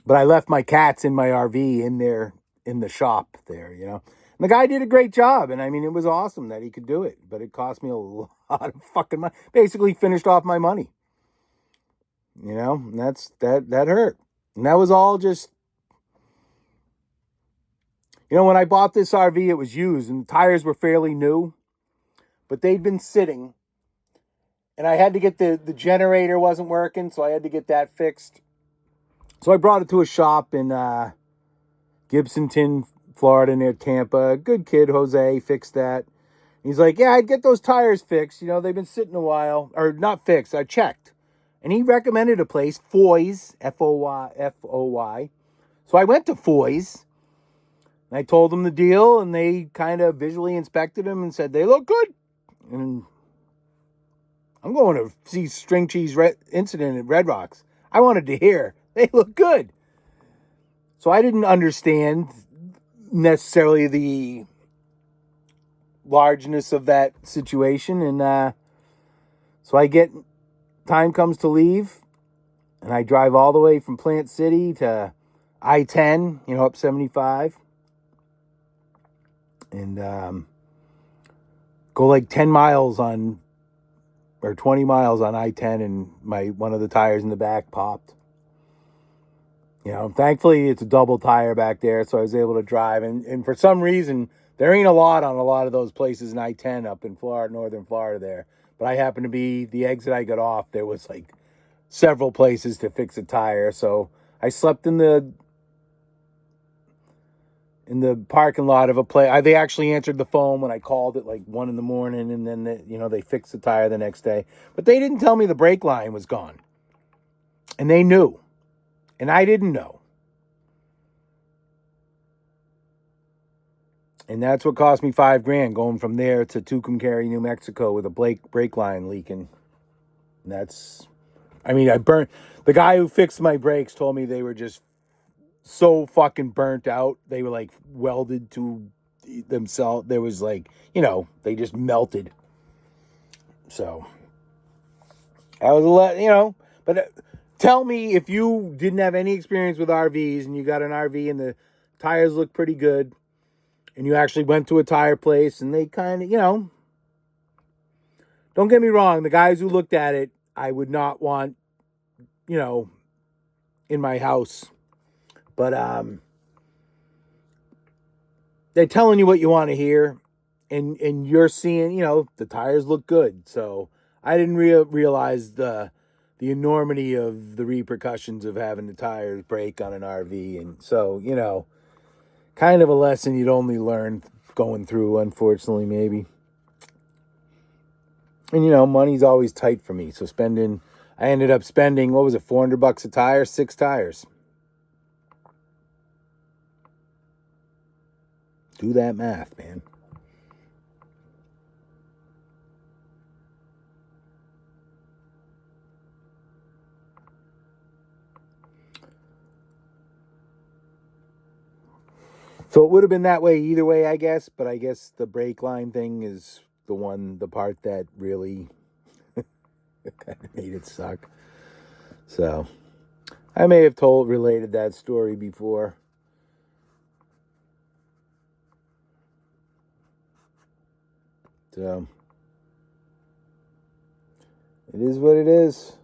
but I left my cats in my RV in there in the shop there. And the guy did a great job, and I mean, it was awesome that he could do it, but it cost me a lot of fucking money. Basically finished off my money. And that hurt. And that was all just, when I bought this RV, it was used and the tires were fairly new, but they'd been sitting, and I had to get the generator wasn't working, so I had to get that fixed. So I brought it to a shop in Gibsonton, Florida, near Tampa. Good kid, Jose, fixed that. He's like, yeah, I'd get those tires fixed. They've been sitting a while. Or not fixed, I checked. And he recommended a place, Foy's, F-O-Y. So I went to Foy's, and I told them the deal, and they kind of visually inspected them and said, they look good. And I'm going to see String Cheese Incident at Red Rocks. I wanted to hear, they look good. So I didn't understand necessarily the largeness of that situation. And so time comes to leave, and I drive all the way from Plant City to I-10, up 75. And go like 10 miles or 20 miles on I-10, and one of the tires in the back popped. Thankfully it's a double tire back there, so I was able to drive. And for some reason, there ain't a lot on a lot of those places in I-10 up in Florida, northern Florida there. But I happened to be, the exit I got off, there was like several places to fix a tire. So I slept in the parking lot of a place. They actually answered the phone when I called at like 1 a.m, and then they fixed the tire the next day. But they didn't tell me the brake line was gone, and they knew, and I didn't know, and that's what cost me $5,000 going from there to Tucumcari, New Mexico, with a brake line leaking. And I burnt. The guy who fixed my brakes told me they were just so fucking burnt out. They were like welded to themselves. There was like, they just melted. So that was a lot, but tell me if you didn't have any experience with RVs and you got an RV and the tires look pretty good and you actually went to a tire place and they kind of, don't get me wrong. The guys who looked at it, I would not want, in my house. But they're telling you what you want to hear, and you're seeing, the tires look good. So I didn't realize the enormity of the repercussions of having the tires break on an RV. And so, kind of a lesson you'd only learn going through, unfortunately, maybe. And, money's always tight for me. So I ended up spending, what was it, $400 a tire, 6 tires. Do that math, man. So it would have been that way either way, I guess. But I guess the brake line thing is the part that really kind of made it suck. So I may have related that story before. So it is what it is.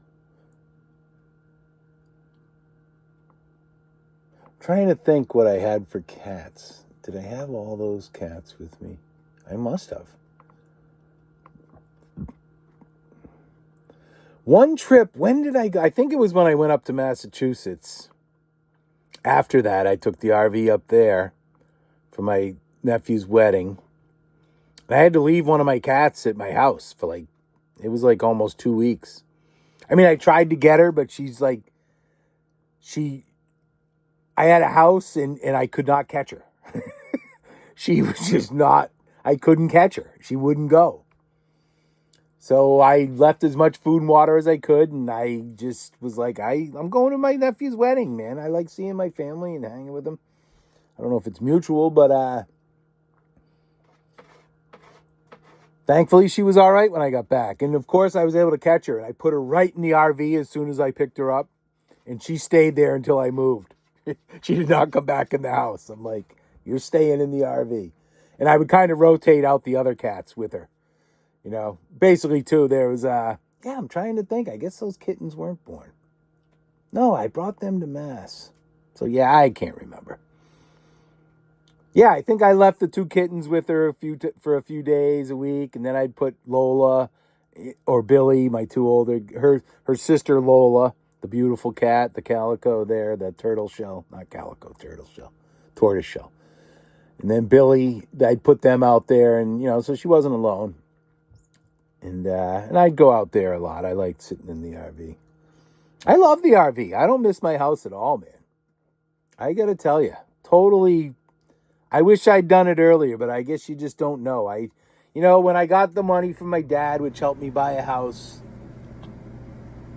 I'm trying to think what I had for cats. Did I have all those cats with me? I must have. One trip, when did I go? I think it was when I went up to Massachusetts. After that, I took the RV up there for my nephew's wedding. I had to leave one of my cats at my house for it was like almost 2 weeks. I mean, I tried to get her, but she's like, I had a house and I could not catch her. She was just not, I couldn't catch her. She wouldn't go. So I left as much food and water as I could, and I just was like, I'm going to my nephew's wedding, man. I like seeing my family and hanging with them. I don't know if it's mutual, but thankfully she was all right when I got back. And of course I was able to catch her. And I put her right in the RV as soon as I picked her up, and she stayed there until I moved. She did not come back in the house. I'm like, you're staying in the RV. And I would kind of rotate out the other cats with her. You know, basically, too, there was, I'm trying to think. I guess those kittens weren't born. No, I brought them to Mass. So, yeah, I can't remember. Yeah, I think I left the two kittens with her for a few days, a week, and then I'd put Lola or Billy, my two older, her sister Lola, the beautiful cat, the calico there, the tortoise shell. And then Billy, I'd put them out there, and, so she wasn't alone. And I'd go out there a lot. I liked sitting in the RV. I love the RV. I don't miss my house at all, man. I got to tell you, totally. I wish I'd done it earlier, but I guess you just don't know. When I got the money from my dad, which helped me buy a house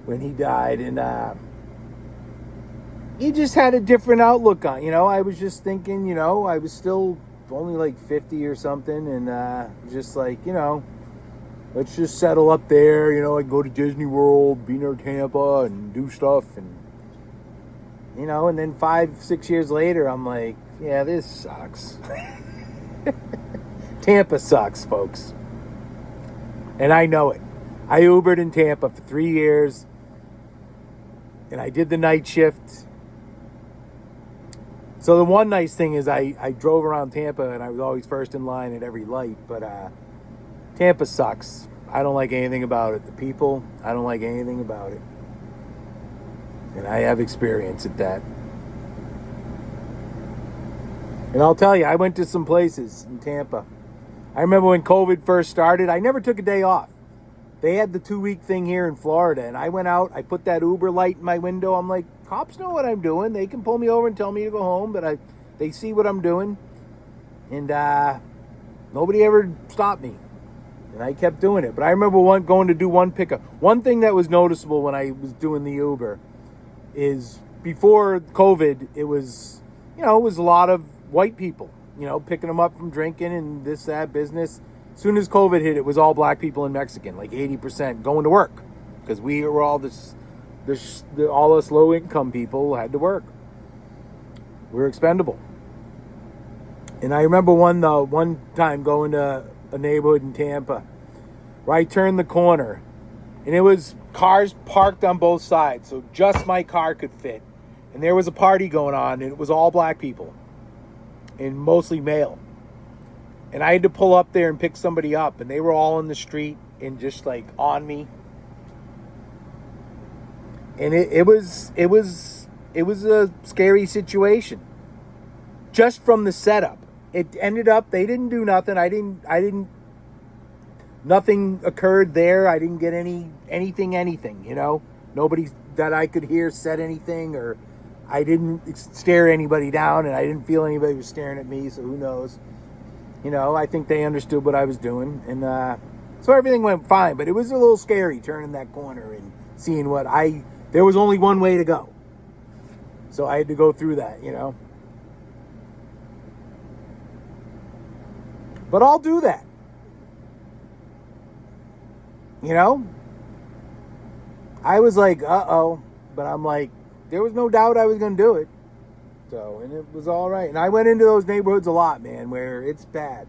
when he died, and he just had a different outlook on. I was just thinking, I was still only like 50 or something, and just like, let's just settle up there. I can go to Disney World, be near Tampa, and do stuff. And, and then 5-6 years later, I'm like, yeah, this sucks. Tampa sucks, folks. And I know it. I Ubered in Tampa for 3 years. And I did the night shift. So the one nice thing is I drove around Tampa, and I was always first in line at every light. But Tampa sucks. I don't like anything about it. The people, I don't like anything about it. And I have experience at that. And I'll tell you, I went to some places in Tampa. I remember when COVID first started, I never took a day off. They had the 2-week thing here in Florida, and I went out, I put that Uber light in my window. I'm like, cops know what I'm doing. They can pull me over and tell me to go home, but they see what I'm doing. And nobody ever stopped me. And I kept doing it. But I remember going to do one pickup. One thing that was noticeable when I was doing the Uber is before COVID, it was a lot of white people, picking them up from drinking and this, that business. As soon as COVID hit, it was all black people and Mexican, like 80% going to work. Because we were all all us low income people had to work. We were expendable. And I remember one time going to a neighborhood in Tampa where I turned the corner and it was cars parked on both sides, so just my car could fit. And there was a party going on, and it was all black people and mostly male. And I had to pull up there and pick somebody up, and they were all in the street and just like on me. And it was a scary situation just from the setup. It ended up, they didn't do nothing. Nothing occurred there. I didn't get anything, Nobody that I could hear said anything, or I didn't stare anybody down, and I didn't feel anybody was staring at me, so who knows? I think they understood what I was doing, and so everything went fine, but it was a little scary turning that corner and seeing there was only one way to go. So I had to go through that, But I'll do that. I was like, uh-oh. But I'm like, there was no doubt I was going to do it. So, and it was all right. And I went into those neighborhoods a lot, man, where it's bad.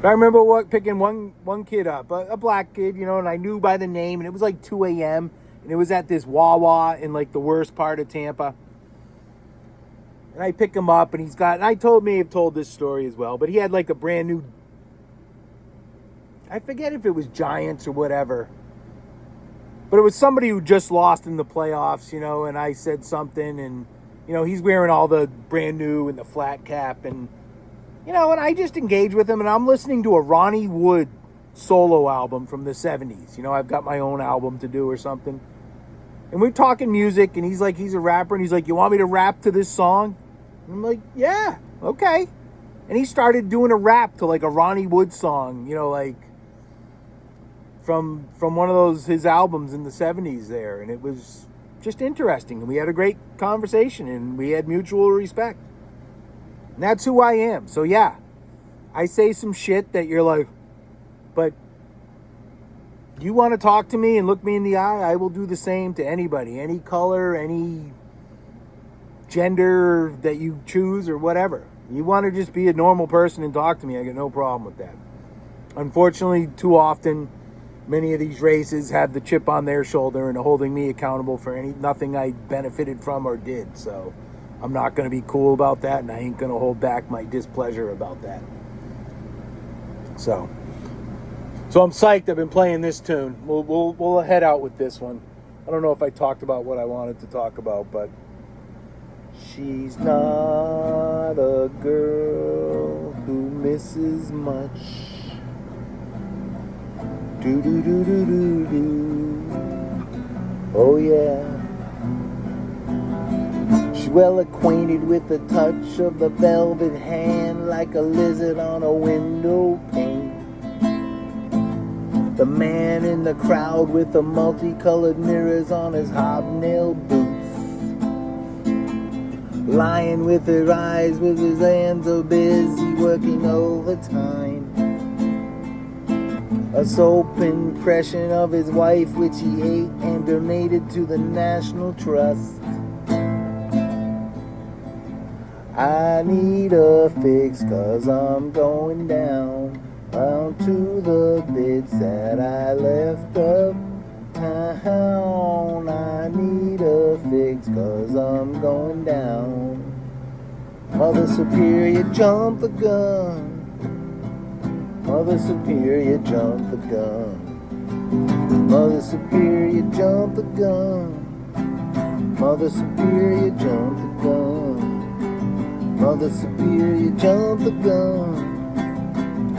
But I remember picking one kid up, a black kid, and I knew by the name, and it was like 2 a.m., and it was at this Wawa in like the worst part of Tampa. And I pick him up, and I have told this story as well, but he had like a brand new, I forget if it was Giants or whatever, but it was somebody who just lost in the playoffs, and I said something, and, he's wearing all the brand new and the flat cap, and and I just engage with him, and I'm listening to a Ronnie Wood solo album from the 70s. I've got my own album to do or something. And we're talking music, and he's like, he's a rapper, and he's like, you want me to rap to this song? And I'm like, yeah, okay. And he started doing a rap to like a Ronnie Wood song, like from one of his albums in the 70s there. And it was just interesting. And we had a great conversation, and we had mutual respect. And that's who I am. So yeah, I say some shit that you're like, but you want to talk to me and look me in the eye, I will do the same to anybody, any color, any gender that you choose or whatever. You want to just be a normal person and talk to me, I got no problem with that. Unfortunately, too often, many of these races have the chip on their shoulder and are holding me accountable for nothing I benefited from or did. So I'm not going to be cool about that, and I ain't going to hold back my displeasure about that. So I'm psyched. I've been playing this tune. We'll head out with this one. I don't know if I talked about what I wanted to talk about, but she's not a girl who misses much. Do do do do do do. Oh yeah. She's well acquainted with the touch of the velvet hand, like a lizard on a window pane. The man in the crowd with the multicolored mirrors on his hobnail boots, lying with her eyes with his hands so busy working overtime. A soap impression of his wife which he ate and donated to the National Trust. I need a fix 'cause I'm going down to the bits that I left uptown. I need a fix 'cause I'm going down. Mother Superior, jump the gun. Mother Superior, jump the gun. Mother Superior, jump the gun. Mother Superior, jump the gun. Mother Superior, jump the gun.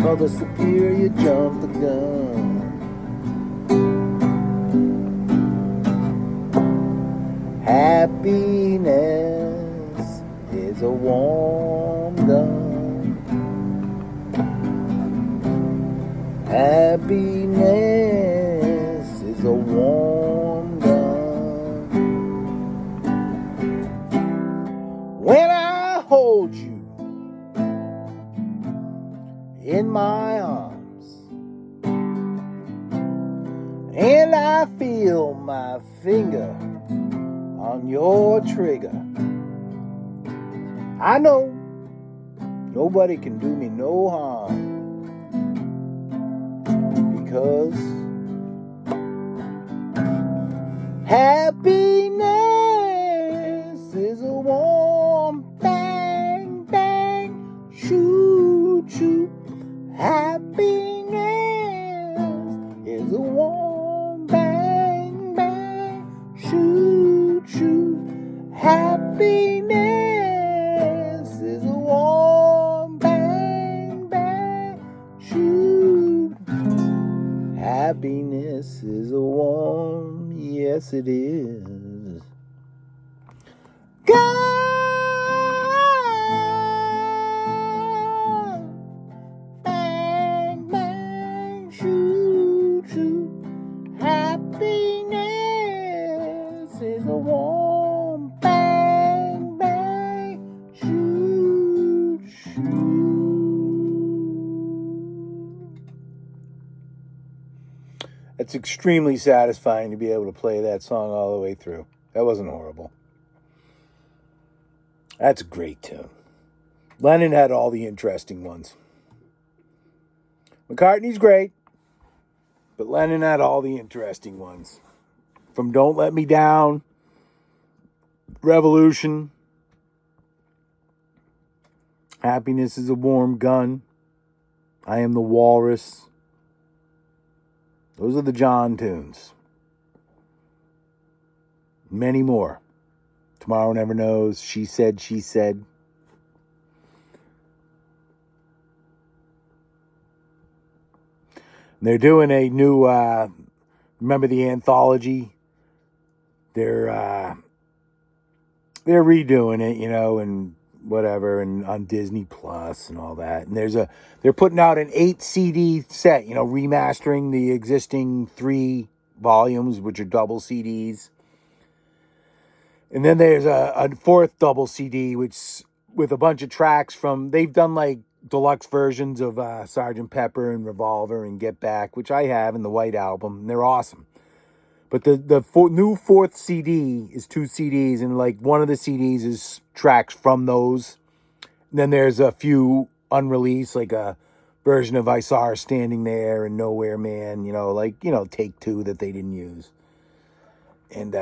Mother Superior, jump the gun. Happiness is a warm gun. Happiness is a warm gun. When I hold you in my arms, and I feel my finger on your trigger, I know nobody can do me no harm, because happiness is a warm bang bang shoot shoot. Happiness is a warm bang bang shoot shoot. Happiness is a warm bang bang shoot. Happiness is a warm, yes it is. God. Happiness is a warm bang bang shoot shoot. It's extremely satisfying to be able to play that song all the way through. That wasn't horrible. That's a great tune. Lennon had all the interesting ones. McCartney's great, but Lennon had all the interesting ones. From Don't Let Me Down, Revolution, Happiness is a Warm Gun, I Am the Walrus. Those are the John tunes. Many more. Tomorrow Never Knows, She Said, She Said. They're doing a new, remember the anthology? They're redoing it, and whatever, and on Disney Plus and all that. And they're putting out an 8 CD set, remastering the existing 3 volumes, which are double CDs. And then there's a fourth double CD, which with a bunch of tracks they've done like deluxe versions of Sgt. Pepper and Revolver and Get Back, which I have in the White Album, and they're awesome. But the new fourth CD is 2 CDs, and like one of the CDs is tracks from those. And then there's a few unreleased, like a version of I Saw Her Standing There and Nowhere Man, Take Two that they didn't use. And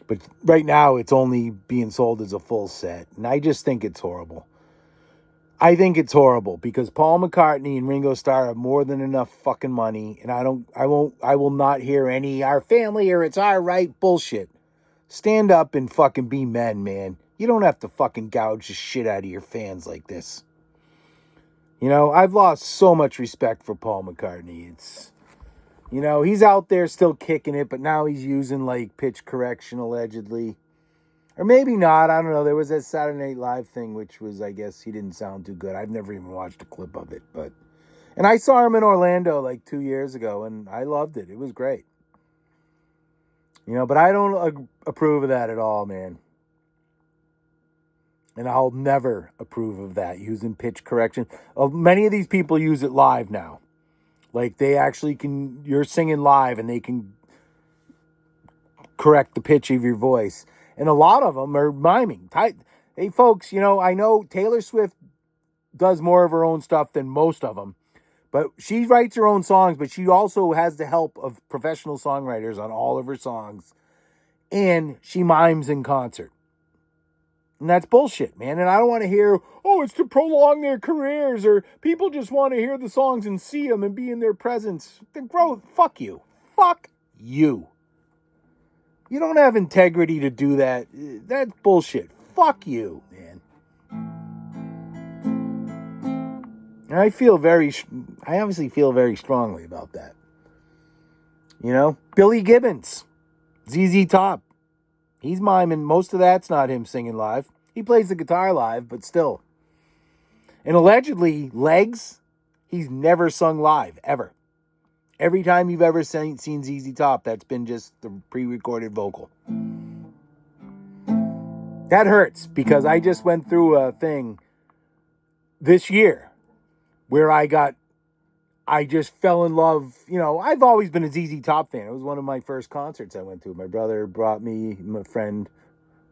but right now it's only being sold as a full set, and I just think it's horrible. I think it's horrible because Paul McCartney and Ringo Starr have more than enough fucking money, and I will not hear any our family or it's our right bullshit. Stand up and fucking be men, man. You don't have to fucking gouge the shit out of your fans like this. I've lost so much respect for Paul McCartney. It's, he's out there still kicking it, but now he's using like pitch correction allegedly. Or maybe not. I don't know. There was that Saturday Night Live thing, which was, I guess, he didn't sound too good. I've never even watched a clip of it. And I saw him in Orlando like 2 years ago, and I loved it. It was great. But I don't approve of that at all, man. And I'll never approve of that, using pitch correction. Many of these people use it live now. Like, they actually you're singing live, and they can correct the pitch of your voice. And a lot of them are miming. Hey, folks, I know Taylor Swift does more of her own stuff than most of them. But she writes her own songs, but she also has the help of professional songwriters on all of her songs. And she mimes in concert. And that's bullshit, man. And I don't want to hear, it's to prolong their careers, or people just want to hear the songs and see them and be in their presence. Fuck you. Fuck you. You don't have integrity to do that. That's bullshit. Fuck you, man. And I obviously feel very strongly about that. Billy Gibbons, ZZ Top. He's miming. Most of that's not him singing live. He plays the guitar live, but still. And allegedly, Legs, he's never sung live, ever. Every time you've ever seen ZZ Top, that's been just the pre-recorded vocal. That hurts, because I just went through a thing this year where I just fell in love. I've always been a ZZ Top fan. It was one of my first concerts I went to. My brother brought me, my friend,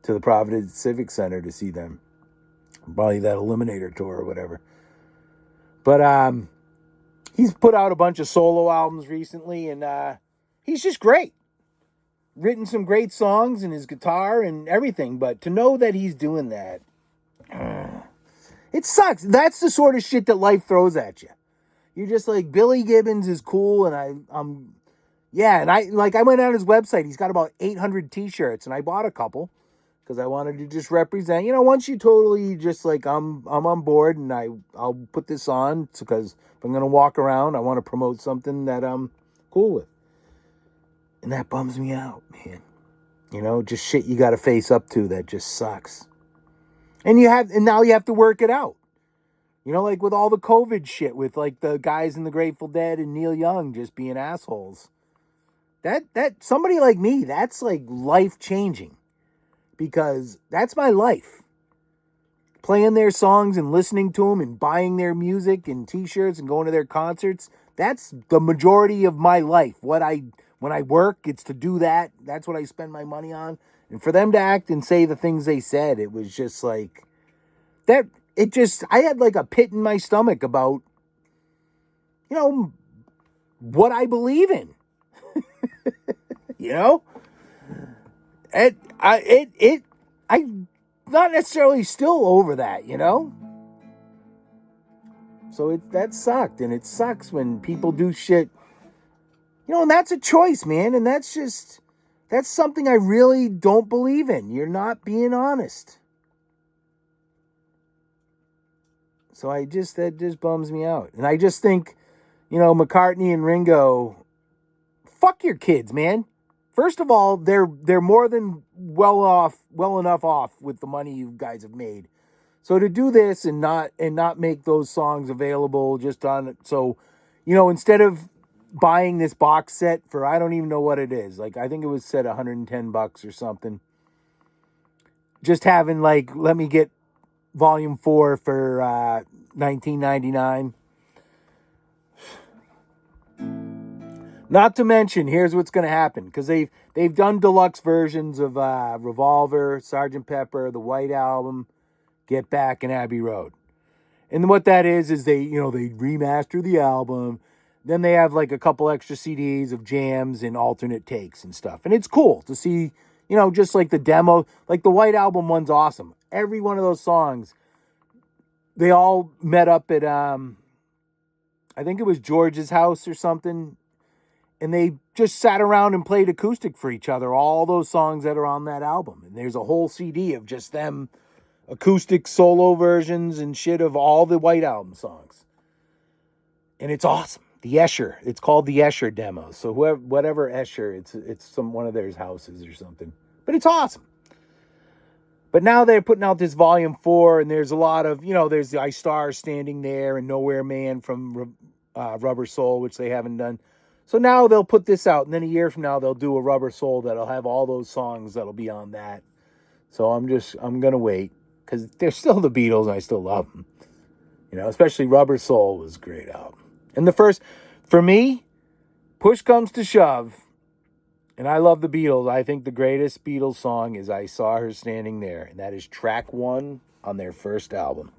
to the Providence Civic Center to see them. Probably that Eliminator tour or whatever. But he's put out a bunch of solo albums recently, and he's just great. Written some great songs and his guitar and everything, but to know that he's doing that, it sucks. That's the sort of shit that life throws at you. You're just like, Billy Gibbons is cool, and I went on his website. He's got about 800 t-shirts, and I bought a couple because I wanted to just represent. Once you totally just like, I'm on board, and I'll put this on because if I'm going to walk around, I want to promote something that I'm cool with. And that bums me out, man. Just shit you got to face up to that just sucks. And now you have to work it out. Like with all the COVID shit, with like the guys in the Grateful Dead and Neil Young just being assholes. That somebody like me, that's like life changing, because that's my life. Playing their songs and listening to them and buying their music and t-shirts and going to their concerts. That's the majority of my life. When I work, it's to do that. That's what I spend my money on. And for them to act and say the things they said, it was just like that. I had like a pit in my stomach about, what I believe in. I'm not necessarily still over that, So that sucked, and it sucks when people do shit, and that's a choice, man, and that's something I really don't believe in. You're not being honest. So that just bums me out. And I just think, McCartney and Ringo, fuck your kids, man. First of all, they're more than well enough off with the money you guys have made. So to do this and not make those songs available just on instead of buying this box set for I don't even know what it is. Like I think it was set $110 or something. Just having let me get volume 4 for $19.99. Not to mention, here's what's going to happen because they've done deluxe versions of Revolver, Sgt. Pepper, the White Album, Get Back, and Abbey Road. And what that is they remaster the album. Then they have a couple extra CDs of jams and alternate takes and stuff. And it's cool to see, just like the demo, like the White Album one's awesome. Every one of those songs, they all met up at, I think it was George's house or something. And they just sat around and played acoustic for each other, all those songs that are on that album. And there's a whole CD of just them acoustic solo versions and shit of all the White Album songs. And it's awesome. The Escher. It's called the Escher demo. So whatever Escher, it's one of their houses or something. But it's awesome. But now they're putting out this volume 4, and there's a lot of, there's the I Star Standing There and Nowhere Man from Rubber Soul, which they haven't done. So now they'll put this out, and then a year from now they'll do a Rubber Soul that'll have all those songs that'll be on that. So I'm going to wait, because they're still the Beatles, and I still love them. Especially Rubber Soul was a great album. And for me, push comes to shove, and I love the Beatles. I think the greatest Beatles song is I Saw Her Standing There, and that is track 1 on their first album.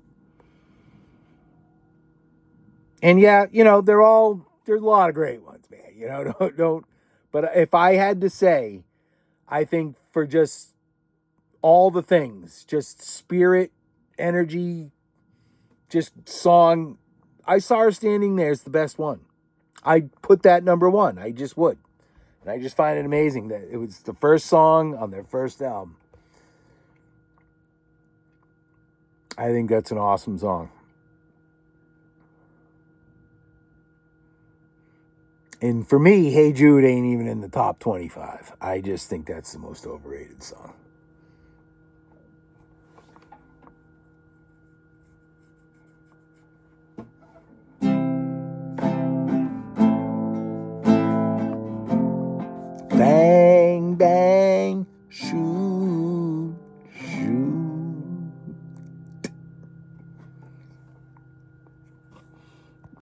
And yeah, there's a lot of great ones, man. Don't. But if I had to say, I think for just all the things, just spirit, energy, just song, I Saw Her Standing There is the best one. I'd put that number 1. I just would. And I just find it amazing that it was the first song on their first album. I think that's an awesome song. And for me, Hey Jude ain't even in the top 25. I just think that's the most overrated song.